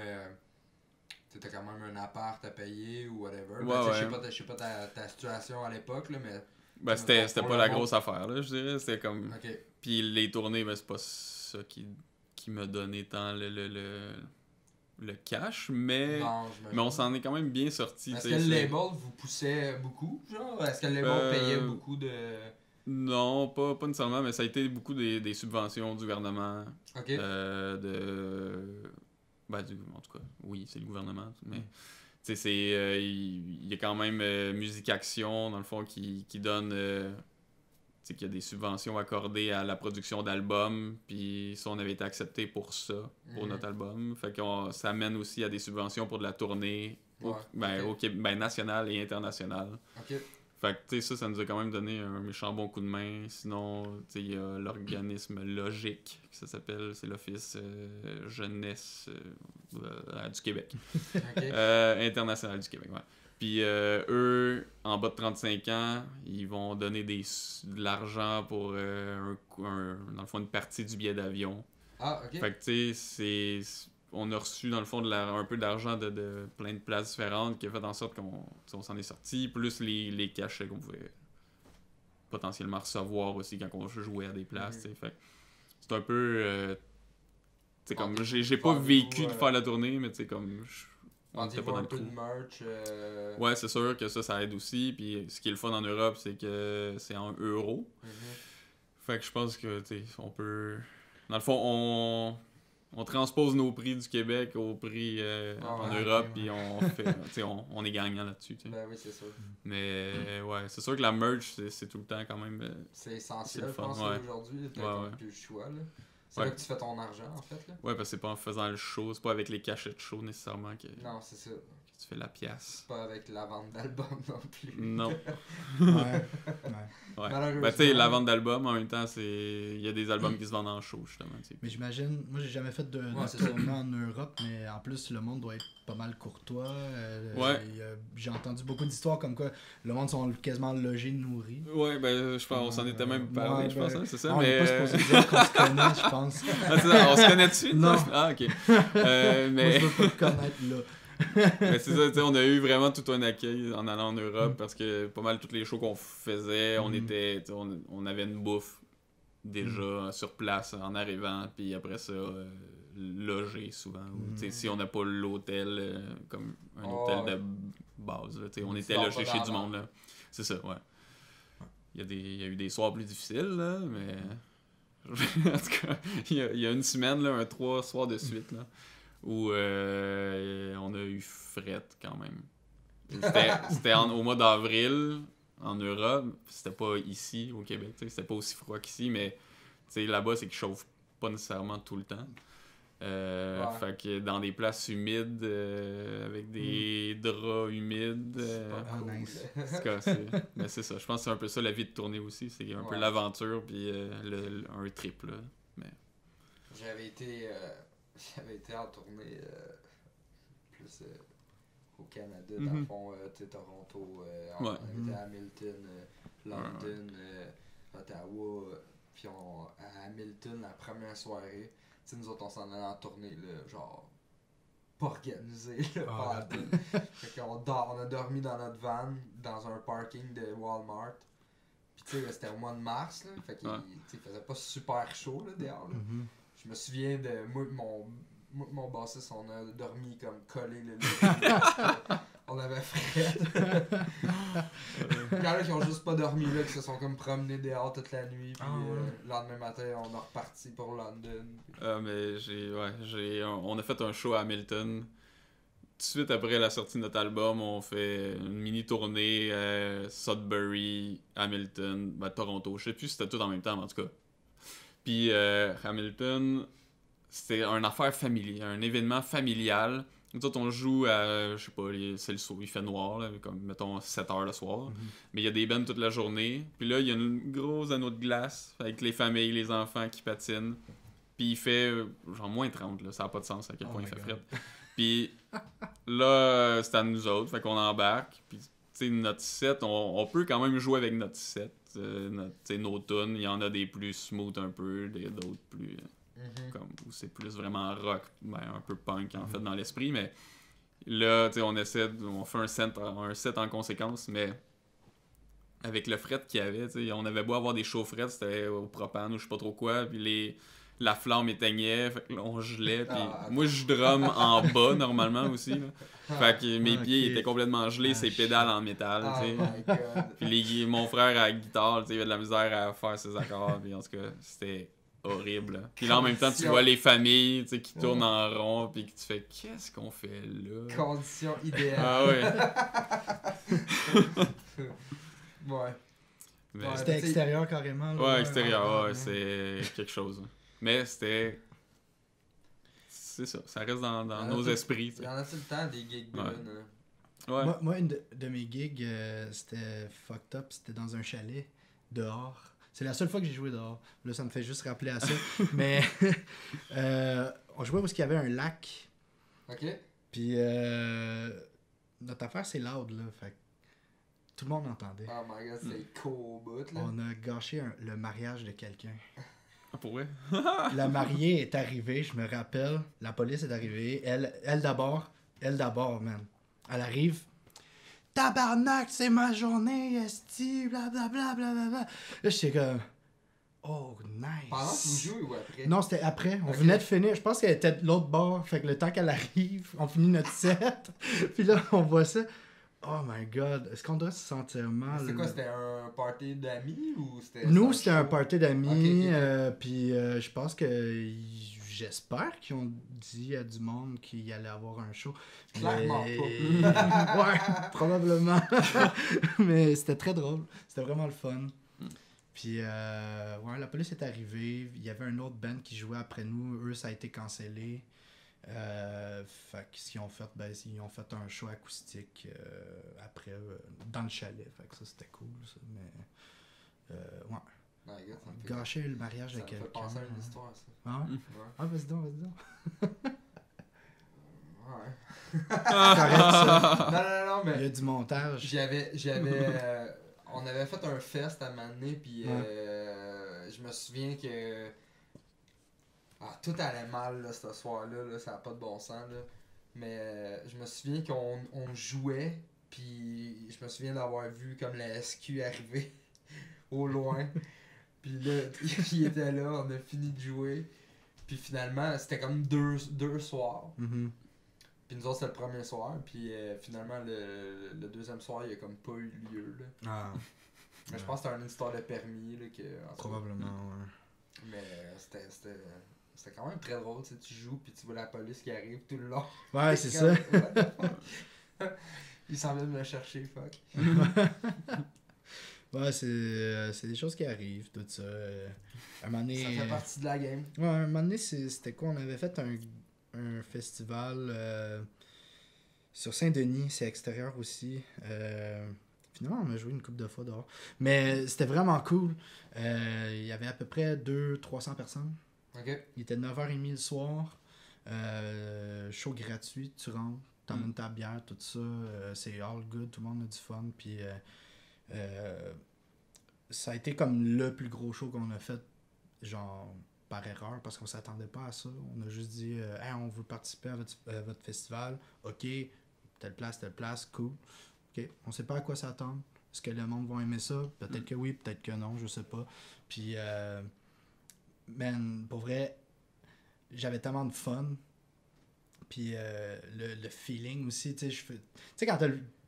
t'as quand même un appart à payer ou whatever. Ouais, Ben, tu sais, ouais. je sais pas ta situation à l'époque, là, mais... Ben, c'était Pour pas le la moment. grosse affaire, là, je dirais. C'était comme... Ok. Puis les tournées, ben, c'est pas ça qui m'a donné tant le cash, mais... Non, j'imagine. Mais on s'en est quand même bien sorti. Est-ce que le label vous poussait beaucoup, genre? Est-ce que le label payait beaucoup de... Non, pas nécessairement, mais ça a été beaucoup des subventions du gouvernement. Ok. En tout cas, oui, c'est le gouvernement. Mais tu sais, il y a quand même Musique Action, dans le fond, qui donne... tu sais, qu'il y a des subventions accordées à la production d'albums, puis ça, on avait été accepté pour ça, pour Mhm. notre album. Fait que ça mène aussi à des subventions pour de la tournée, Ouais, ok. nationale et internationale. Ok. Fait que, tu sais, ça nous a quand même donné un méchant bon coup de main. Sinon, tu sais, il y a l'organisme Logique, que ça s'appelle, c'est l'Office jeunesse du Québec. International du Québec, ouais. Puis eux, en bas de 35 ans, ils vont donner de l'argent pour, dans le fond, une partie du billet d'avion. Ah, ok. Fait que, tu sais, on a reçu, dans le fond, un peu d'argent de plein de places différentes qui a fait en sorte qu'on s'en est sorti, plus les cachets qu'on pouvait potentiellement recevoir aussi quand on jouait à des places, tu sais. Fait que c'est un peu... tu sais, comme, j'ai pas vécu de faire la tournée, mais tu sais, comme... On était pas dans un le peu coup. de merch. Ouais, c'est sûr que ça aide aussi. Puis ce qui est le fun en Europe, c'est que c'est en euros. Fait que je pense que, tu sais, on peut... Dans le fond, on transpose nos prix du Québec au prix en Europe, puis on fait... Tu sais, on est gagnant là-dessus, tu sais. Ben oui, c'est sûr. Mais ouais, c'est sûr que la merch, c'est tout le temps quand même... c'est essentiel, c'est je pense, aujourd'hui. T'as plus le choix, là. C'est là que tu fais ton argent, en fait, là. Ouais, parce que c'est pas en faisant le show, c'est pas avec les cachets de show, nécessairement, que... Non, c'est ça. Tu fais la pièce. Pas avec la vente d'albums non plus. Non. Ouais. Ben, tu sais, la vente d'albums, en même temps, il y a des albums qui se vendent en show, justement. T'sais. Mais j'imagine, moi j'ai jamais fait de tournée en Europe, mais en plus le monde doit être pas mal courtois. J'ai entendu beaucoup d'histoires comme quoi le monde sont quasiment logés, nourris. Ouais, ben je pense qu'on s'en était même parlé, je pense, hein, c'est ça. On mais... est pas supposé dire qu'on se connaît, je pense. On se connaît dessus? Non. Ah, ok. Mais... mais... Moi, je veux pas te connaître là. Mais c'est ça, tu sais, on a eu vraiment tout un accueil en allant en Europe parce que pas mal tous les shows qu'on faisait, on avait une bouffe déjà sur place en arrivant, puis après ça, loger souvent. Ou, si on n'a pas l'hôtel comme un hôtel de base, là, on était logé chez du monde. Là. C'est ça, ouais. Il y a eu des soirs plus difficiles, là, mais en tout cas, il y a une semaine, là, 3 soirs de suite, là. Où on a eu fret quand même. C'était au mois d'avril en Europe, c'était pas ici au Québec, c'était pas aussi froid qu'ici, mais là-bas c'est qu'ils chauffent pas nécessairement tout le temps. Fait que dans des places humides avec des draps humides. Nice. Mais c'est ça, je pense que c'est un peu ça la vie de tournée aussi, c'est un peu l'aventure puis un trip là. Mais... J'avais été en tournée plus au Canada, dans le fond, Toronto, on était à Hamilton, London, Ottawa, puis à Hamilton, la première soirée, nous autres on s'en allait en tournée, là, genre pas organisé, là, fait qu'on on a dormi dans notre van, dans un parking de Walmart, puis tu sais, c'était au mois de mars, là, fait qu'il faisait pas super chaud, là, dehors, là. Je me souviens de mon bassiste, on a dormi comme collé le lit. On avait fret. Il y en a qui ont juste pas dormi là, qui se sont comme promenés dehors toute la nuit. Puis le lendemain matin, on est reparti pour London. Mais on a fait un show à Hamilton. Tout de suite après la sortie de notre album, on fait une mini tournée Sudbury, Hamilton, Toronto. Je sais plus si c'était tout en même temps, mais en tout cas. Puis Hamilton, c'était une affaire familiale, un événement familial. Nous autres, on joue à, je sais pas, c'est le soir, il fait noir, là, comme mettons 7h le soir. Mais il y a des bands toute la journée. Puis là, il y a une grosse anneau de glace avec les familles, les enfants qui patinent. Puis il fait genre moins 30, là, ça n'a pas de sens à quel point il fait fret. Puis là, c'est à nous autres, fait qu'on embarque. Puis tu sais, notre set, on peut quand même jouer avec notre set. Nos tunes, il y en a des plus smooth un peu, d'autres plus comme où c'est plus vraiment rock, un peu punk en fait dans l'esprit, mais là on fait un set en conséquence, mais avec le fret qu'il y avait, on avait beau avoir des chauds frets, c'était au propane ou je sais pas trop quoi, puis la flamme éteignait, fait que là, on gelait, puis moi je drum en bas normalement aussi, là. Fait que mes pieds étaient complètement gelés, ses pédales en métal, puis mon frère à la guitare, il avait de la misère à faire ses accords, puis en tout cas c'était horrible. Puis là en même temps tu vois les familles qui tournent en rond, puis que tu fais qu'est-ce qu'on fait là? Condition idéale. Ah ouais. Ouais. C'était extérieur carrément. Là, ouais, extérieur, c'est quelque chose. Mais c'était... C'est ça reste dans nos esprits. Il y en a tout le temps des gigs brunes. Ouais. Moi, une de mes gigs, c'était fucked up. C'était dans un chalet, dehors. C'est la seule fois que j'ai joué dehors. Là, ça me fait juste rappeler à ça. Mais on jouait où il y avait un lac. Ok. Puis notre affaire, c'est loud, là. Fait que tout le monde entendait. Oh my god, c'est cool au bout, là. On a gâché le mariage de quelqu'un. Ah, pour vrai? La mariée est arrivée, je me rappelle. La police est arrivée. Elle d'abord, man. Elle arrive. Tabarnak, c'est ma journée, esti, blablabla, blablabla. Là, j'étais comme. Oh, nice. Pendant que tu joues ou après? Non, c'était après. On Ok. venait de finir. Je pense qu'elle était de l'autre bord. Fait que le temps qu'elle arrive, on finit notre set. Puis là, on voit ça. Oh my god. Est-ce qu'on doit se sentir mal? C'était quoi? C'était un party d'amis ou c'était. Nous, c'était un show? party d'amis. Ok. Puis je pense que. J'espère qu'ils ont dit à du monde qu'il allait avoir un show. Clairement Ouais, probablement. Mais c'était très drôle. C'était vraiment le fun. Puis, ouais, la police est arrivée. Il y avait un autre band qui jouait après nous. Eux, ça a été cancellé. Fait que ce qu'ils ont fait, ben, ils ont fait un show acoustique après, dans le chalet. Fait que ça, c'était cool, ça. Mais, ouais. Ouais, gars, ça me fait- Gâcher le mariage ça de me fait quelqu'un. penser à une histoire, ça. Ah, ouais? Ouais. Ah, vas-y donc, vas-y donc. Ouais. T'arrêtes ça. Non, Il y mais. a du montage. J'avais. On avait fait un fest à un moment donné, puis je me souviens que. Ah, tout allait mal, là, ce soir-là, là, ça n'a pas de bon sens, là. Mais je me souviens qu'on jouait, puis je me souviens d'avoir vu comme la SQ arriver au loin. Puis là, il était là, on a fini de jouer. Puis finalement, c'était comme deux soirs. Mhm. Puis nous autres, c'était le premier soir. Puis finalement, le deuxième soir, il a comme pas eu lieu. Là. Ah, Mais je pense que c'était une histoire de permis. Là, que, en tout cas. probablement, ouais. Mais c'était quand même très drôle. Tu joues, puis tu vois la police qui arrive tout le long. Ouais, c'est ça. What the fuck? Il s'en vient me le chercher, fuck. Ouais, c'est des choses qui arrivent, tout ça. Un moment donné, Ça fait partie de la game. ouais, un moment donné, c'était quoi? On avait fait un festival sur Saint-Denis, c'est extérieur aussi. Finalement, on a joué une couple de fois dehors. Mais c'était vraiment cool. Il y avait à peu près 200-300 personnes. Ok. Il était 9h30 le soir. Show gratuit, tu rentres, t'emmènes ta bière, tout ça. C'est all good, tout le monde a du fun. Puis ça a été comme le plus gros show qu'on a fait, genre par erreur, parce qu'on s'attendait pas à ça. On a juste dit hey, on veut participer à votre festival. Ok, telle place, cool. Ok, on sait pas à quoi s'attendre. Est-ce que le monde va aimer ça? Peut-être que oui, peut-être que non, je sais pas. Puis man, pour vrai, j'avais tellement de fun. Puis le feeling aussi, tu sais, quand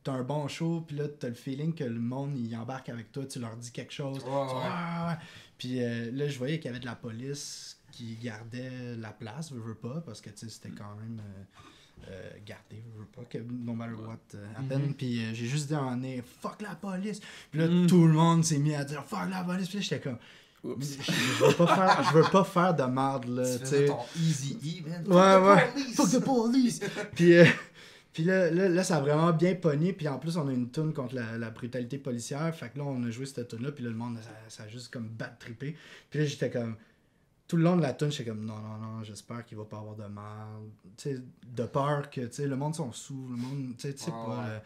t'as un bon show, puis là, t'as le feeling que le monde, il embarque avec toi, tu leur dis quelque chose. Ouais. Puis là, je voyais qu'il y avait de la police qui gardait la place, veux pas, parce que, tu sais, c'était quand même gardé, veux pas, que no matter what happen. Puis j'ai juste dit en nez, fuck la police. Puis là, tout le monde s'est mis à dire, fuck la police. Puis là, j'étais comme, je veux pas faire de merde, là, Tu tu faisais sais. ton Easy E, man. Ouais. Fuck the police. Fuck the police. Puis là, ça a vraiment bien pogné. Puis en plus, on a une toune contre la brutalité policière. Fait que là, on a joué cette toune-là. Puis là, le monde, ça a juste comme bat-trippé. Puis là, j'étais comme... Tout le long de la toune, j'étais comme non, j'espère qu'il va pas avoir de mal. Tu sais, de peur que, tu sais, le monde sont sous. Le monde, tu sais pas...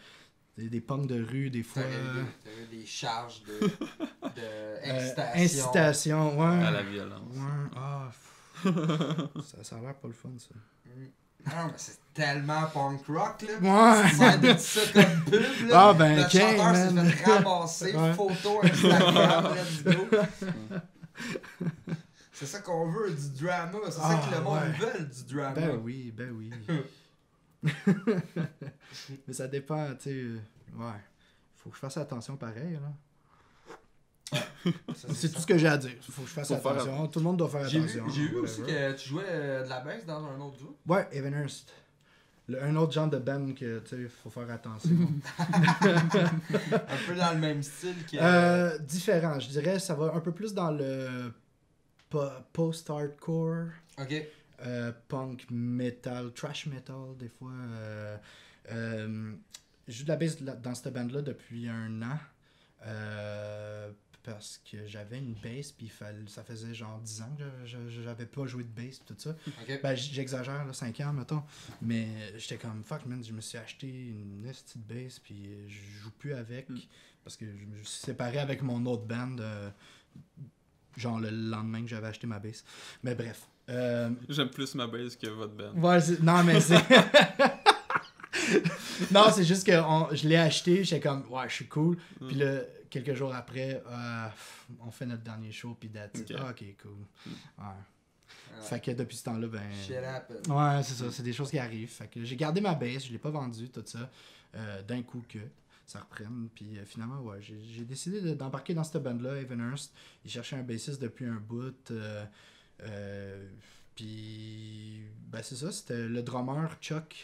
des punks de rue, des fois... T'avais des charges de incitation. Incitation, ouais. À la violence. Ouais, ah... ça a l'air pas le fun, ça. Non, mais c'est tellement punk rock, là. Ouais. Tu sers de ça comme pub, là. Ah, ben, le ok, chanteur s'est man. fait ramasser, Ouais. photo Instagram, let's go. C'est ça qu'on veut, du drama. C'est ça que le monde veut, du drama. Ben oui. Mais ça dépend, tu sais. Ouais. Faut que je fasse attention pareil, là. C'est tout ce que j'ai à dire. Faut que je fasse attention. Tout le monde doit faire attention. J'ai vu aussi que tu jouais de la bass dans un autre groupe. Ouais, Evanhurst. Un autre genre de band que, tu sais, faut faire attention. Un peu dans le même style que... Différent. Je dirais, ça va un peu plus dans le post-hardcore. Ok. Punk metal, trash metal, des fois. je joue de la bass dans cette band-là depuis 1 an. Parce que j'avais une bass, puis ça faisait genre 10 ans que j'avais pas joué de bass, tout ça. Ok. Ben, j'exagère, là, 5 ans, mettons. Mais j'étais comme, fuck, man, je me suis acheté une petite bass, puis je joue plus avec. Parce que je me suis séparé avec mon autre band, genre le lendemain que j'avais acheté ma bass. Mais bref. J'aime plus ma bass que votre band. Ouais, non, mais c'est... non, c'est juste que je l'ai acheté, j'étais comme, ouais, je suis cool. Puis là, quelques jours après, on fait notre dernier show, puis that's it. Ah, ok, cool. Ouais. Fait que depuis ce temps-là, ben... Shit happens. Ouais, c'est ça, c'est des choses qui arrivent. Fait que j'ai gardé ma bass, je l'ai pas vendue, tout ça, d'un coup que ça reprenne. Puis finalement, ouais, j'ai décidé d'embarquer dans cette band-là, Evenhurst. Ils cherchaient un bassiste depuis un bout. Puis, ben c'est ça, c'était le drummer, Chuck.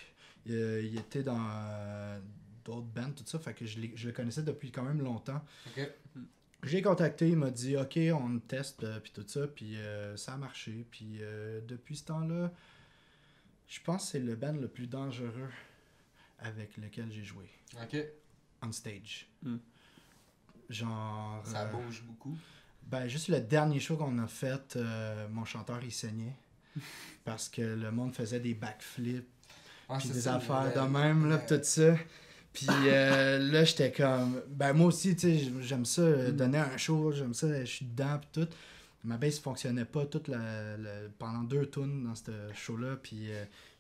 Il était dans d'autres bands, tout ça, fait que je le connaissais depuis quand même longtemps. Ok. Je l'ai contacté, il m'a dit ok, on teste, puis tout ça, puis ça a marché. Puis depuis ce temps-là, je pense que c'est le band le plus dangereux avec lequel j'ai joué. Ok. On stage. Genre... Ça bouge beaucoup. Ben, juste le dernier show qu'on a fait, mon chanteur, il saignait. Parce que le monde faisait des backflips. Puis des affaires de même, là, tout ça. Puis là, j'étais comme... Ben, moi aussi, tu sais, j'aime ça, donner un show, j'aime ça, je suis dedans, puis tout. Ma bass fonctionnait pas pendant 2 tunes dans ce show-là, puis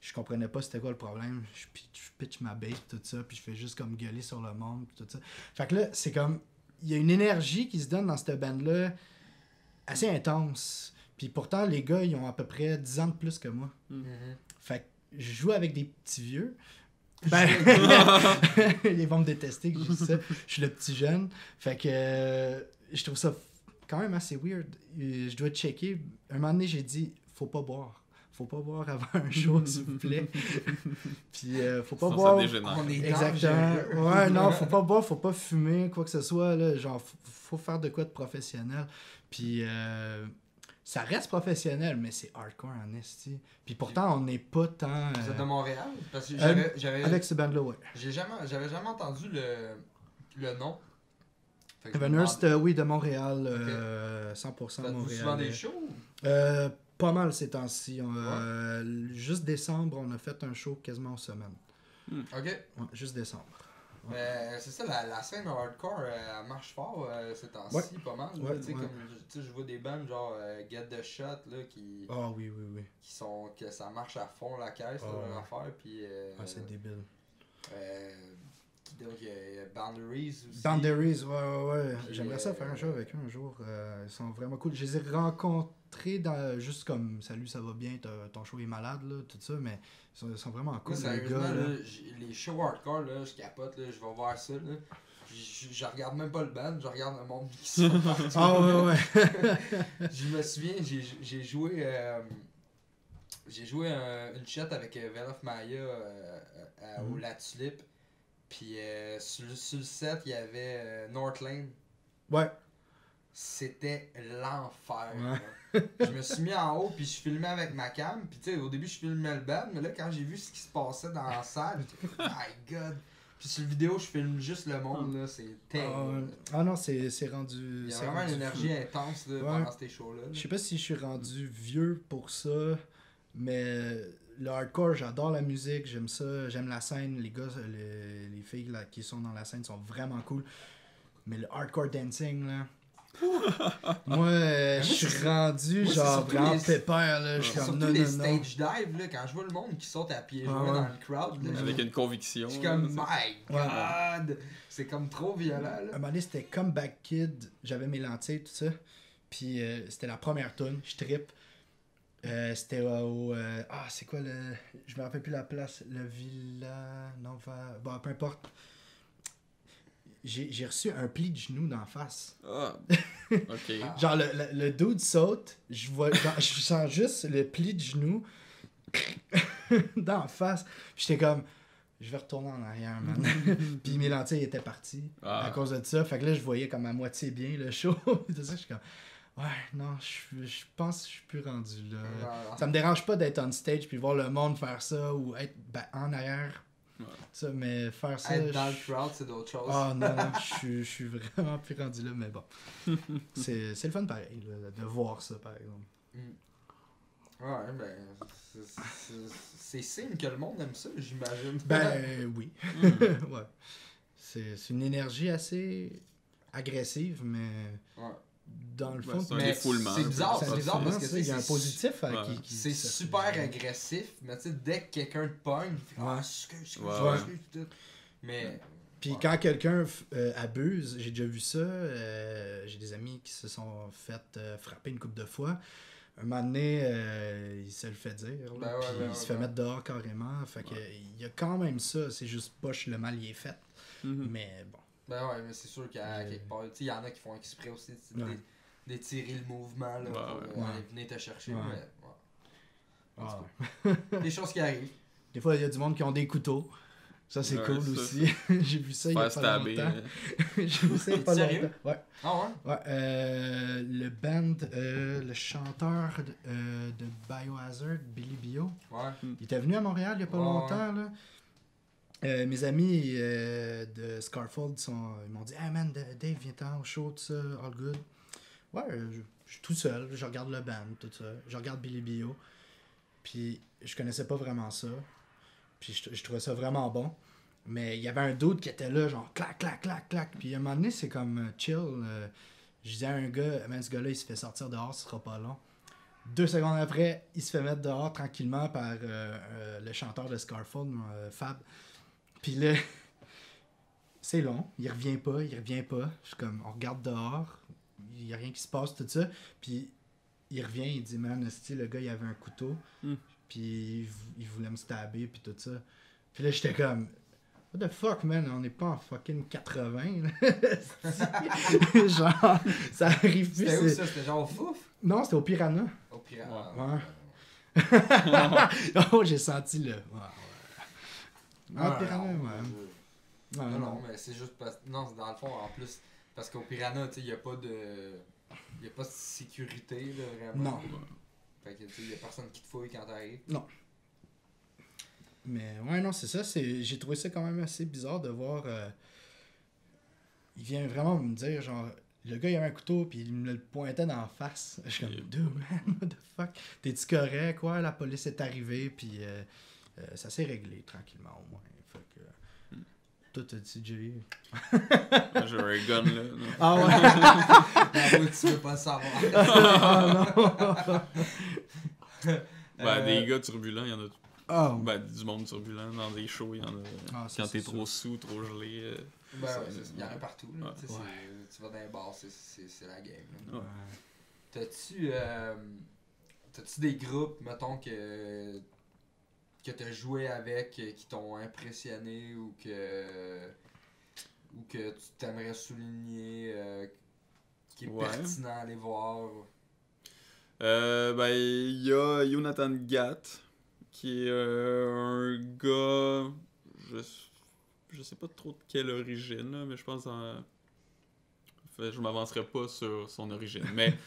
je comprenais pas c'était quoi le problème. Je pitch ma bass, tout ça, puis je fais juste comme gueuler sur le monde, puis tout ça. Fait que là, c'est comme... Il y a une énergie qui se donne dans cette band-là assez intense. Puis pourtant, les gars, ils ont à peu près 10 ans de plus que moi. Fait que je joue avec des petits vieux. Ben, ils vont me détester que je dis ça. Je suis le petit jeune. Fait que je trouve ça quand même assez weird. Je dois checker. Un moment donné, j'ai dit, faut pas boire. Faut pas boire avant un show, s'il vous plaît. Puis faut pas boire. On est exactement. dangereux. Ouais, non, faut pas boire, faut pas fumer, quoi que ce soit. Là. Genre, faut faire de quoi de professionnel. Puis ça reste professionnel, mais c'est hardcore en esti. Puis pourtant, on n'est pas tant... Vous êtes de Montréal? Parce que j'avais... Avec ce band-là, ouais. J'avais jamais entendu le nom. Evenhurst, oui, de Montréal. 100% Faites-vous Montréal. souvent des shows? Pas mal ces temps-ci. Juste décembre, on a fait un show quasiment en semaine. Ok. Ouais, juste décembre. Ouais. C'est ça, la scène hardcore, elle marche fort ces temps-ci, Ouais. pas mal. Ouais, Tu sais, ouais. comme je vois des bands genre Get the Shot là, qui Oui. sont que ça marche à fond la caisse, là, leur affaire. Puis, C'est débile. donc il y a Boundaries aussi. Boundaries, ouais. Puis, J'aimerais ça faire un show avec eux un jour. Ils sont vraiment cool. Je les ai rencontrés juste comme salut, ça va bien, ton show est malade, là, tout ça, mais ils sont vraiment cool. Moi, les sérieusement, gars, là. les shows hardcore, là, je capote, là, je vais voir ça. Là. Je regarde même pas le band, je regarde le monde qui sont partis. Ouais. Je me souviens, j'ai joué une shot avec Veil of Maya au La Tulipe. Puis sur le set, il y avait Northlane. Ouais. C'était l'enfer. Ouais. Je me suis mis en haut, puis je filmais avec ma cam. Puis tu sais, au début, je filmais le band, mais là, quand j'ai vu ce qui se passait dans la salle, j'étais comme, my god. Puis sur le vidéo, je filme juste le monde, là, c'est terrible. Non, c'est rendu... Il y a c'est vraiment rendu une énergie fou. intense là, Ouais. pendant ces shows-là. Je sais pas si je suis rendu vieux pour ça, mais le hardcore, j'adore la musique, j'aime ça, j'aime la scène, les gars, les filles là, qui sont dans la scène sont vraiment cool. Mais le hardcore dancing, là... moi, je suis rendu moi, c'est genre surtout vraiment les- pépère, là. Je suis comme Surtout non, les non, non. stage dives, là, quand je vois le monde qui saute à pieds joints Ouais. dans le crowd, là, Avec une conviction. je suis comme, là, my god! C'est comme trop violent, Un là. moment donné, c'était Comeback Kid, j'avais mes lentilles, tout ça. Puis c'était la première tune, je trippe. C'était au... c'est quoi le... Je me rappelle plus la place. Le Villa... Non, bon, peu importe. J'ai reçu un pli de genou d'en face. Ah, ok. Genre, le dude saute, je sens juste le pli de genou d'en face. Puis j'étais comme... Je vais retourner en arrière, man. Puis mes lentilles étaient parties à cause de ça. Fait que là, je voyais comme à moitié bien le show. Tout ça, je suis comme... Ouais, non, je pense que je suis plus rendu là. Ça me dérange pas d'être on stage puis voir le monde faire ça ou être en arrière. Ça, mais faire ça... Être dans le crowd, c'est d'autres choses. Ah non, je suis vraiment plus rendu là, mais bon. C'est le fun pareil, là, de voir ça, par exemple. Ouais, ben... C'est signe que le monde aime ça, j'imagine. Ben oui. Ouais. C'est une énergie assez agressive, mais... Ouais. Dans le fond, c'est un mais défoulement. c'est bizarre parce que il y a un positif qui c'est super agressif, mais tu sais, dès que quelqu'un te pogne, il fait excuse, tout. Mais. Puis quand quelqu'un abuse, j'ai déjà vu ça, j'ai des amis qui se sont fait frapper une couple de fois. Un moment donné, il se le fait dire, là, puis il se fait mettre dehors carrément. Fait que il y a quand même ça, c'est juste poche, le mal il est fait. Mais bon. Ben ouais, mais c'est sûr qu'à quelque part, il y en a qui font exprès aussi d'étirer le mouvement là, pour aller venir te chercher. Mais, des choses qui arrivent. Des fois, il y a du monde qui ont des couteaux. Ça, c'est cool aussi. J'ai vu ça il y a pas longtemps. J'ai vu ça il y a pas longtemps. Ouais. Ah ouais? Ouais. Le band, le chanteur de Biohazard, Billy Bio, il était venu à Montréal il y a pas longtemps. Là. Mes amis de Scarfold ils m'ont dit « Hey man, Dave, viens-t'en au show, tout ça, all good. » Ouais, je suis tout seul, je regarde le band, tout ça. Je regarde Billy Bio. Puis je connaissais pas vraiment ça. Puis je trouvais ça vraiment bon. Mais il y avait un dude qui était là, genre clac, clac, clac, clac. Puis à un moment donné, c'est comme chill. Je disais à un gars, man, ce gars-là, il se fait sortir dehors, ce sera pas long. 2 secondes après, il se fait mettre dehors tranquillement par le chanteur de Scarfold, Fab. Puis là, c'est long, il revient pas. Je suis comme, on regarde dehors, il y a rien qui se passe, tout ça. Puis il revient, il dit, man, le gars, il avait un couteau. Puis il voulait me stabber, puis tout ça. Puis là, j'étais comme, what the fuck, man, on n'est pas en fucking 80, là. Genre, ça arrive plus. C'était où ça? C'était genre au Fouf? Non, c'était au Piranha. Au Piranha. Ouais. Oh, j'ai senti le... Piranha, ouais. Non, mais c'est juste parce... Non, c'est dans le fond, en plus, parce qu'au Piranha, tu sais, il n'y a pas de... Il n'y a pas de sécurité, là, vraiment. Non. Fait que, tu sais, il n'y a personne qui te fouille quand t'arrives. Non. Mais, ouais, non, c'est ça. J'ai trouvé ça quand même assez bizarre de voir... Il vient vraiment me dire, genre... Le gars, il avait un couteau, puis il me le pointait dans la face. Je suis comme, dude, man, what the fuck? T'es-tu correct, quoi? La police est arrivée, puis ça s'est réglé tranquillement, au moins. Fait que... Toi, t'as-tu déjà eu? J'aurais un gun, là. Non. Ah ouais? Ben oui, tu veux pas le savoir. Ah non! Ben, des gars turbulents, il y en a... Oh. Ben, du monde turbulent dans des shows, il y en a... Quand t'es trop sous, trop gelé... Ben ouais, il y en a partout, là. Ouais. Tu vas dans les bars, c'est la game. Là. Ouais. T'as-tu des groupes, mettons, que t'as joué avec, qui t'ont impressionné ou que tu t'aimerais souligner, qui est pertinent à aller voir? Ben, il y a Jonathan Gatt, qui est un gars... Je sais pas trop de quelle origine, là, mais je pense je m'avancerai pas sur son origine. Mais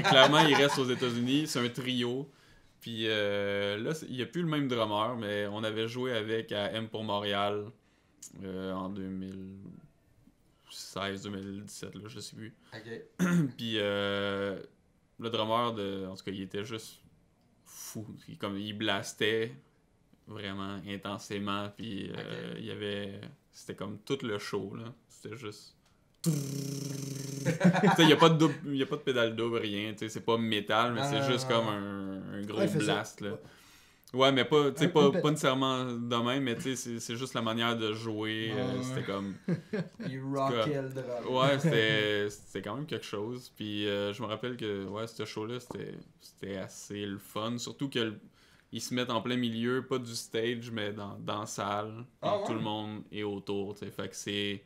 clairement, il reste aux États-Unis. C'est un trio. Puis là, il n'y a plus le même drummer, mais on avait joué avec à M pour Montréal en 2016-2017, là, je sais plus. Ok. Puis le drummer, en tout cas, il était juste fou. Il blastait vraiment intensément, puis il y avait... C'était comme tout le show, là. C'était juste... Tu sais, il n'y a pas de pédale double, rien, tu sais, c'est pas métal, mais c'est juste comme un gros blast, là. Ouais, mais pas nécessairement de même, mais tu sais, c'est juste la manière de jouer, c'était comme... Il rockait le drum. Ouais, c'était quand même quelque chose, puis je me rappelle que, ouais, ce show-là, c'était assez le fun, surtout que... Ils se mettent en plein milieu, pas du stage, mais dans la salle. Tout le monde est autour, tu sais. Fait que c'est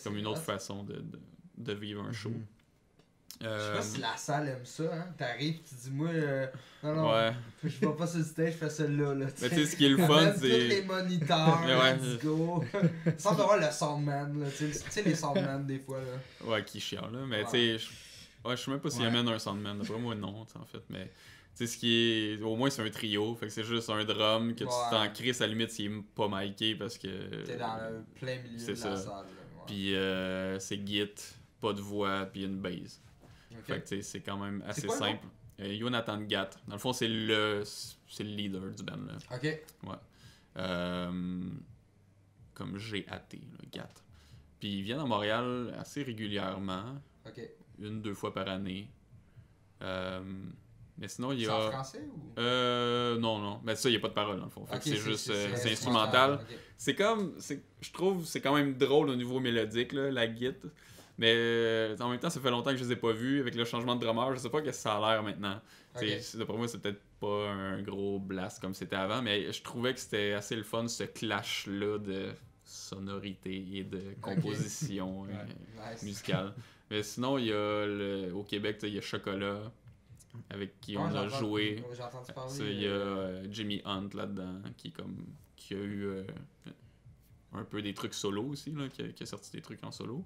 comme une autre façon de vivre un show. Je sais pas si la salle aime ça, hein. T'arrives, tu dis, moi, non, je vais pas sur le stage, je fais celle-là, là. Mais tu sais, ce qui est le fun, c'est... tous les moniteurs, let's go. Sans avoir le soundman, là. Tu sais, les soundman, des fois, là. Ouais, qui chiant, là. Mais tu sais, je sais même pas s'il amène un soundman. D'après moi, non, en fait. Mais sais, ce qui est. Au moins, c'est un trio. Fait que c'est juste un drum que tu t'en crisses à la limite s'il est pas miké parce que. T'es dans le plein milieu de la salle. Là. Ouais. Puis c'est git, pas de voix, puis une bass. Fait que c'est quand même assez simple. Jonathan Gatt. Dans le fond, c'est le leader du band. Là. Ok. Ouais. Comme G-A-T, Gatt. Puis ils viennent à Montréal assez régulièrement. Ok. 1-2 fois par année. Mais sinon, il y a. C'est en français ou Non. Mais ça, il n'y a pas de parole dans le fond. Fait okay, que c'est juste. C'est instrumental. Okay. C'est comme. Je trouve c'est quand même drôle au niveau mélodique, là, la guitare. Mais en même temps, ça fait longtemps que je les ai pas vus. Avec le changement de drummer, je sais pas qu'est-ce que ça a l'air maintenant. Okay. D'après moi, c'est peut-être pas un gros blast comme c'était avant, mais je trouvais que c'était assez le fun, ce clash-là de sonorité et de composition musicale. Mais sinon, il y a au Québec, il y a Chocolat, avec qui on a joué. J'ai entendu parler. Il y a Jimmy Hunt là-dedans, qui a eu un peu des trucs solo aussi, là, qui a sorti des trucs en solo.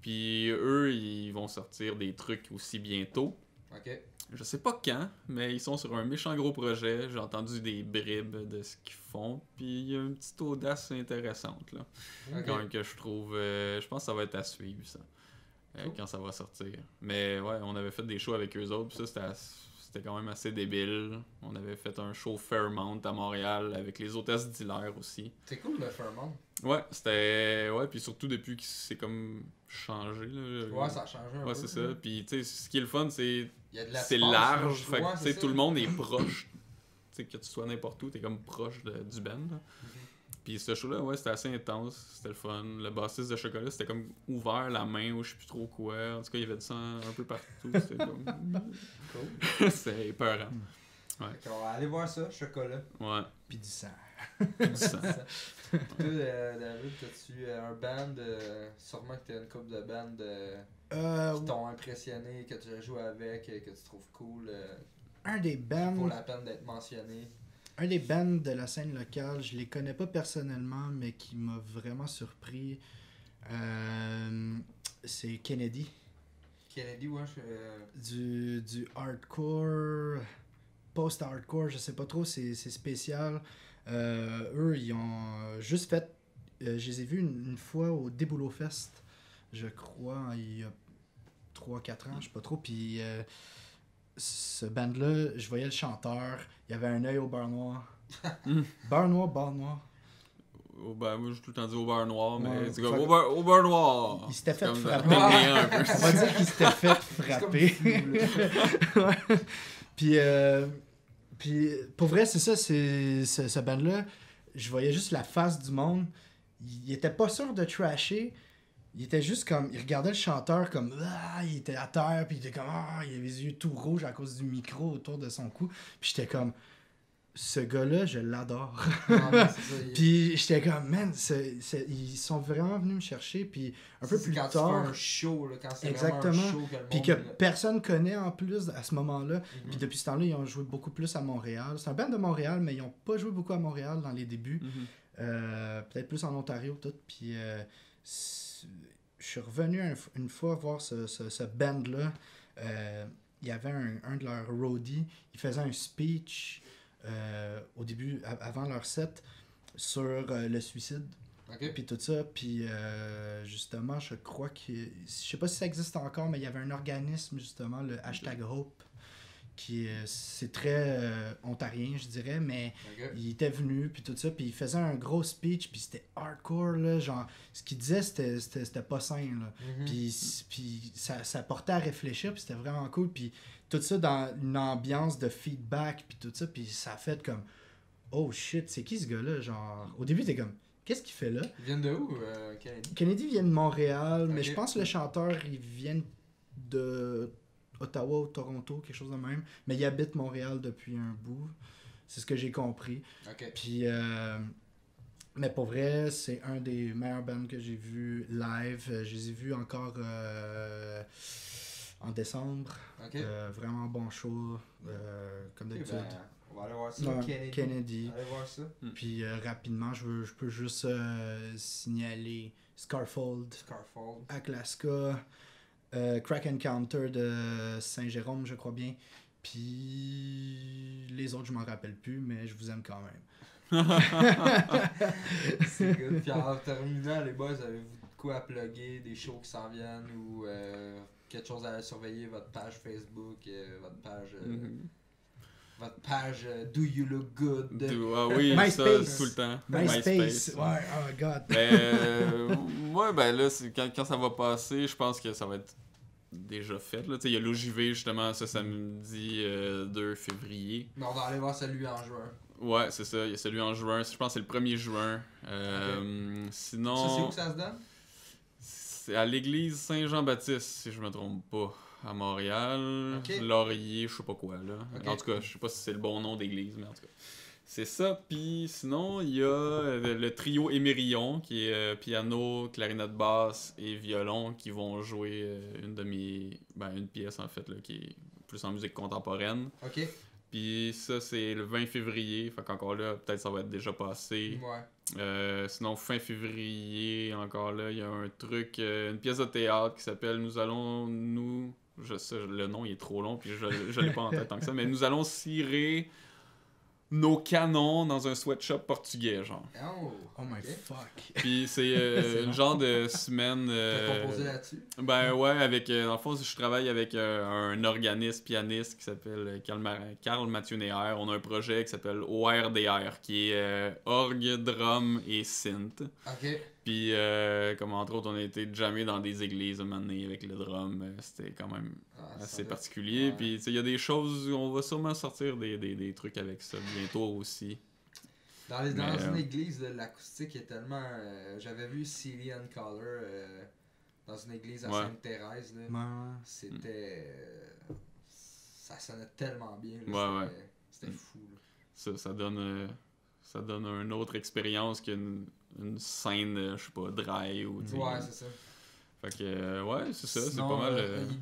Puis eux, ils vont sortir des trucs aussi bientôt. Ok. Je sais pas quand, mais ils sont sur un méchant gros projet. J'ai entendu des bribes de ce qu'ils font. Puis il y a une petite audace intéressante, là. Okay. Que je trouve... je pense que ça va être à suivre, ça. Quand ça va sortir. Mais ouais, on avait fait des shows avec eux autres. Puis ça, c'était quand même assez débile. On avait fait un show Fairmount à Montréal avec les hôtesses d'Hilaire aussi. C'est cool le Fairmount. Ouais, c'était... Ouais, puis surtout depuis que c'est comme changé, là. Ouais, ça a changé un peu. Ouais, c'est ça. Puis tu sais, ce qui est le fun, c'est c'est large. Fait que tout le monde est proche. Tu sais, que tu sois n'importe où, t'es comme proche du band. Puis ce show-là, ouais, c'était assez intense. C'était le fun. Le bassiste de Chocolat, c'était comme ouvert la main ou je sais plus trop quoi. En tout cas, il y avait du sang un peu partout. C'était comme... Cool. C'était épeurant. Ouais. On va aller voir ça, Chocolat. Ouais. Puis du sang. Puis du sang. Toi, David, t'as-tu un band, sûrement que t'as une couple de bands qui t'ont impressionné, que tu as joué avec, que tu trouves cool, un des bands... Pour la peine d'être mentionné. Un des bands de la scène locale, je les connais pas personnellement, mais qui m'a vraiment surpris, c'est Kennedy. Kennedy, ouais. Du hardcore, post-hardcore, je sais pas trop, c'est spécial. Eux, ils ont juste fait... je les ai vus une fois au Déboulot Fest, je crois, il y a 3-4 ans, je sais pas trop. Puis ce band-là, je voyais le chanteur, il y avait un œil au beurre noir. Beurre noir. Ben, moi, j'ai tout le temps dit au beurre noir, mais c'est comme au beurre noir. Il s'était fait frapper. On va dire qu'il s'était fait frapper. Ouais. Puis, pour vrai, c'est ça, ce band-là, je voyais juste la face du monde. Il était pas sûr de trasher. Il était juste comme... Il regardait le chanteur comme... il était à terre, puis il était comme... il avait les yeux tout rouges à cause du micro autour de son cou. Puis j'étais comme... Ce gars-là, je l'adore. Puis j'étais comme, man, ils sont vraiment venus me chercher. Puis un peu plus tard. Quand tu fais un show, là, quand c'est exactement. vraiment un show que le puis monde, que personne connaît en plus à ce moment-là. Puis depuis ce temps-là, ils ont joué beaucoup plus à Montréal. C'est un band de Montréal, mais ils n'ont pas joué beaucoup à Montréal dans les débuts. Peut-être plus en Ontario, tout. Puis je suis revenu une fois voir ce band-là. Il y avait un de leurs roadies. Il faisait un speech. Au début, avant leur set, sur le suicide, puis tout ça, puis justement, je crois que, je sais pas si ça existe encore, mais il y avait un organisme, justement, le #Hope, qui c'est très ontarien, je dirais, mais il était venu, puis tout ça, puis il faisait un gros speech, puis c'était hardcore, là, genre, ce qu'il disait, c'était pas sain, là, puis ça portait à réfléchir, puis c'était vraiment cool, puis tout ça dans une ambiance de feedback, puis tout ça, puis ça a fait comme, oh shit, c'est qui ce gars-là, genre, au début, t'es comme, qu'est-ce qu'il fait là? Ils viennent de où, Kennedy? Kennedy vient de Montréal, mais je pense que le chanteur, il vient de Ottawa ou Toronto, quelque chose de même, mais il habite Montréal depuis un bout, c'est ce que j'ai compris. Puis, mais pour vrai, c'est un des meilleurs bands que j'ai vu live, je les ai vus encore... en décembre. Vraiment bon show, comme d'habitude. On va aller voir ça. Kennedy. Allez voir ça. Puis rapidement, je peux juste signaler Scarfold. À Klaska. Crack Encounter de Saint-Jérôme, je crois bien. Puis les autres, je m'en rappelle plus, mais je vous aime quand même. C'est good. Puis en terminant, les boys, avez-vous de quoi à plugger, des shows qui s'en viennent ou quelque chose à surveiller, votre page Facebook, votre page Do You Look Good? Ah oui, MySpace. ça, tout le temps. MySpace. Ouais, oh god. Ouais, ben là, quand ça va passer, je pense que ça va être déjà fait. Il y a l'OJV justement ce samedi 2 février. Mais on va aller voir celui en juin. Ouais, c'est ça. Il y a celui en juin. Je pense que c'est le 1er juin. Sinon... Ça, c'est où que ça se donne? C'est à l'église Saint-Jean-Baptiste, si je me trompe pas, à Montréal. Okay. Laurier, je sais pas quoi, là. Okay. En tout cas, je sais pas si c'est le bon nom d'église, mais en tout cas. C'est ça. Puis sinon, il y a le trio Émerion, qui est piano, clarinette basse et violon, qui vont jouer une pièce, en fait, là, qui est plus en musique contemporaine. OK. Puis ça, c'est le 20 février. Fait qu'encore là, peut-être ça va être déjà passé. Ouais. Sinon, fin février, encore là, il y a un truc, une pièce de théâtre qui s'appelle Nous allons le nom il est trop long, puis je l'ai pas en tête tant que ça, mais Nous allons cirer nos canons dans un sweatshop portugais, genre. Oh my fuck. Puis c'est une genre de semaine... T'as composé là-dessus? Ben ouais, avec dans le fond, je travaille avec un organiste pianiste qui s'appelle Carl Mathieu Neher. On a un projet qui s'appelle ORDR, qui est orgue, drum et synth. OK. Puis comme entre autres, on a été jammé dans des églises à un moment donné avec le drum. C'était quand même assez particulier. Ouais. Puis il y a des choses, on va sûrement sortir des trucs avec ça bientôt aussi. Dans une église, l'acoustique est tellement... j'avais vu Cillian Color dans une église à Sainte-Thérèse. C'était... ça sonnait tellement bien. Là, c'était fou. Là. Ça donne une autre expérience qu'une scène, je sais pas, dry ou... Ouais, c'est ça. Fait que, ouais, c'est ça, sinon, c'est pas mal...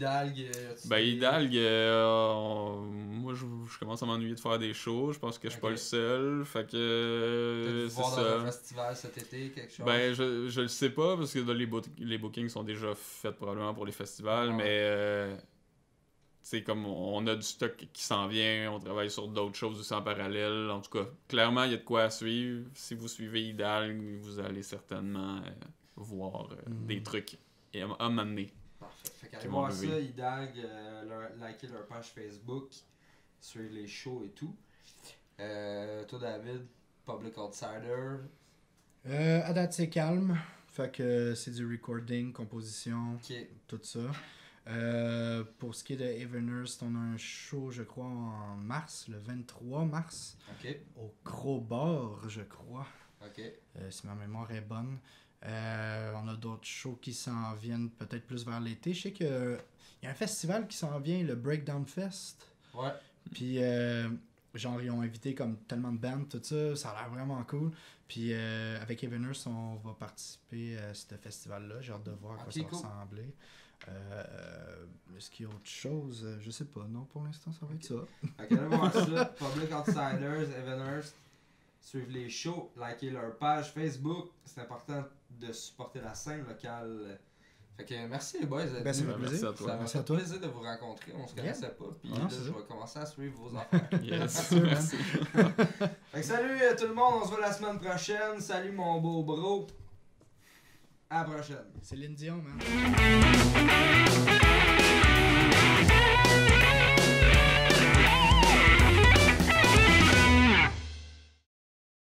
Hidalgue... moi, je commence à m'ennuyer de faire des shows. Je pense que je suis pas le seul. Fait que, c'est ça. Dans un festival cet été, quelque chose? Ben, je le sais pas, parce que là, les bookings sont déjà faits probablement pour les festivals, mais... c'est comme on a du stock qui s'en vient, on travaille sur d'autres choses aussi en parallèle. En tout cas, clairement, il y a de quoi à suivre. Si vous suivez Hidalgue, vous allez certainement voir des trucs à m'amener. Parfait. Fait qu'allez voir ça, Hidalgue, liker leur page Facebook, suivre les shows et tout. Toi, David, Public Outsider. À date, c'est calme. Fait que c'est du recording, composition, tout ça. Pour ce qui est de Evenhurst, on a un show, je crois, en mars, le 23 mars. Au Gros Bar, je crois. Si ma mémoire est bonne. On a d'autres shows qui s'en viennent peut-être plus vers l'été. Je sais qu'il y a un festival qui s'en vient, le Breakdown Fest. Ouais. Puis, genre, ils ont invité comme tellement de bands, tout ça. Ça a l'air vraiment cool. Puis, avec Evenhurst, on va participer à ce festival-là. J'ai hâte de voir à quoi ça va ressembler. Est-ce qu'il y a autre chose? Je sais pas. Non, pour l'instant, ça va être ça. Ok, allez voir ça. Public Outsiders, Evenhurst. Suivez les shows, likez leur page Facebook. C'est important de supporter la scène locale. Fait que merci les boys. Ben, ça fait plaisir. Ça m'a fait plaisir de vous rencontrer. On se connaissait pas. Puis là, je vais commencer à suivre vos affaires. Yes. Merci. Fait que salut tout le monde. On se voit la semaine prochaine. Salut mon beau bro. À la prochaine. Céline Dion, man.